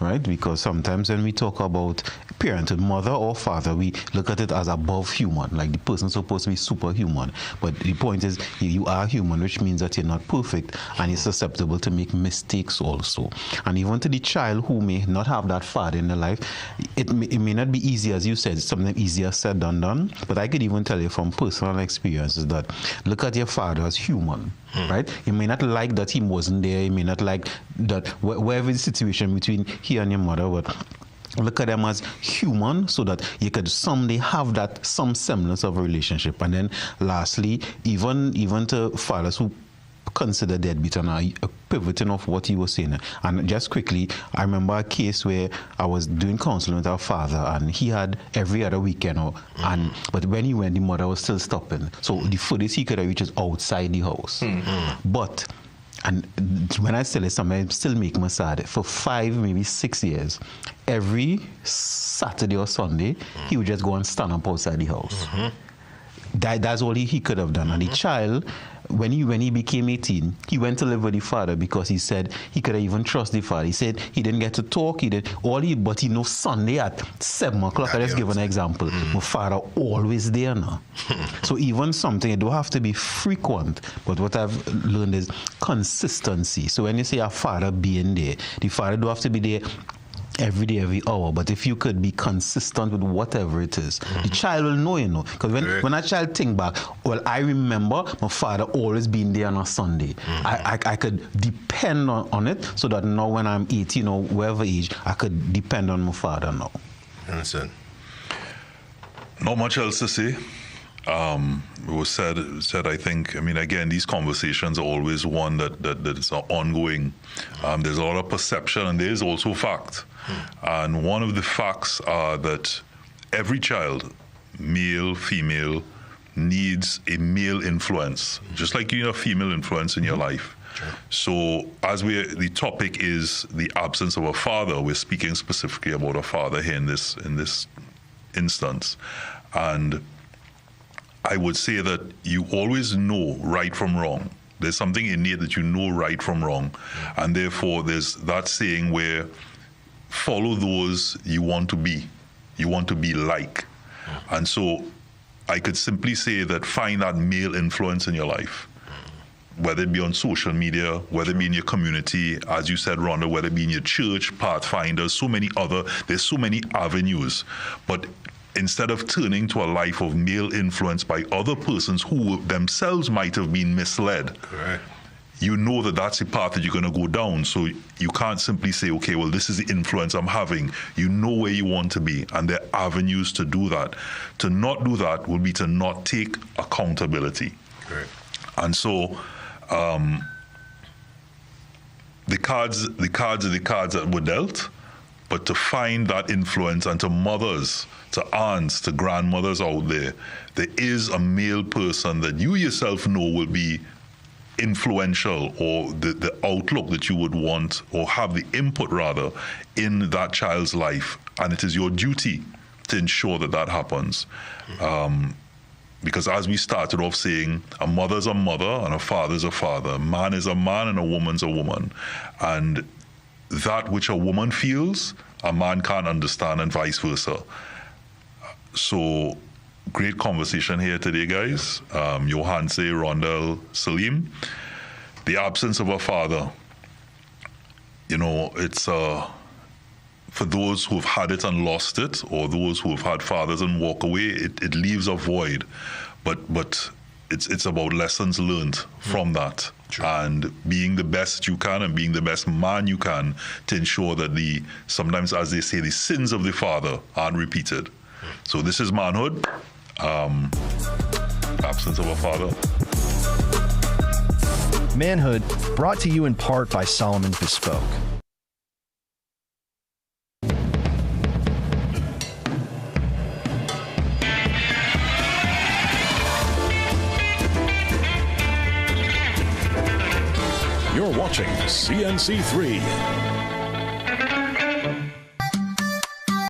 B: Right? Because sometimes when we talk about parenthood, mother or father, we look at it as above human, like the person's supposed to be superhuman. But the point is, you are human, which means that you're not perfect and you're susceptible to make mistakes also. And even to the child who may not have that father in their life, it may not be easy, as you said, it's something easier said than done. But I could even tell you from personal experiences that look at your father as human. Right? You may not like that he wasn't there. You may not like that whatever the situation between he and your mother, but look at them as human so that you could someday have that some semblance of a relationship. And then lastly, even to fathers who consider deadbeat and a pivoting of what he was saying. And just quickly, I remember a case where I was doing counseling with our father, and he had every other weekend, but when he went, the mother was still stopping. So the furthest he could have reached is outside the house. But, and when I tell you something, I still make me sad. For 5, maybe 6 years, every Saturday or Sunday, he would just go and stand up outside the house. That's all he could have done. And the child, when he became 18, he went to live with the father because he said he could even trust the father. He said he didn't get to talk. But he knows Sunday at 7 o'clock. I just give an example. My father always there now. So even something, it don't have to be frequent. But what I've learned is consistency. So when you say a father being there, the father don't have to be there every day, every hour, but if you could be consistent with whatever it is, the child will know, because when a child think back, well, I remember my father always being there on a Sunday. I could depend on it, so that now when I'm 18 or whatever age, I could depend on my father now.
C: Understand.
A: Not much else to say. It was said, I think, I mean, again, these conversations are always one that is ongoing. There's a lot of perception, and there is also fact. And one of the facts are that every child, male, female, needs a male influence, just like you need a female influence in your life. So as the topic is the absence of a father, we're speaking specifically about a father here in this instance. And I would say that you always know right from wrong. There's something innate that you know right from wrong. And therefore, there's that saying where follow those you want to be. You want to be like. And so I could simply say that find that male influence in your life, whether it be on social media, whether it be in your community, as you said, Rhonda, whether it be in your church, Pathfinders, there's so many avenues. But instead of turning to a life of male influence by other persons who themselves might have been misled,
C: correct,
A: you know that that's the path that you're going to go down. So you can't simply say, okay, well, this is the influence I'm having. You know where you want to be, and there are avenues to do that. To not do that will be to not take accountability.
C: Correct.
A: And so the cards are the cards that were dealt, but to find that influence, and to mothers, to aunts, to grandmothers out there is a male person that you yourself know will be influential, or the outlook that you would want, or have the input rather, in that child's life. And it is your duty to ensure that happens. Because as we started off saying, a mother's a mother and a father's a father. A man is a man and a woman's a woman. And that which a woman feels, a man can't understand, and vice versa. So, great conversation here today, guys. Johanse, Rondell, Salim. The absence of a father, it's for those who've had it and lost it, or those who've had fathers and walk away, it leaves a void. But it's about lessons learned from that. True. And being the best you can, and being the best man you can, to ensure that sometimes, as they say, the sins of the father aren't repeated. So this is manhood, absence of a father.
N: Manhood, brought to you in part by Solomon Bespoke.
J: You're watching CNC3.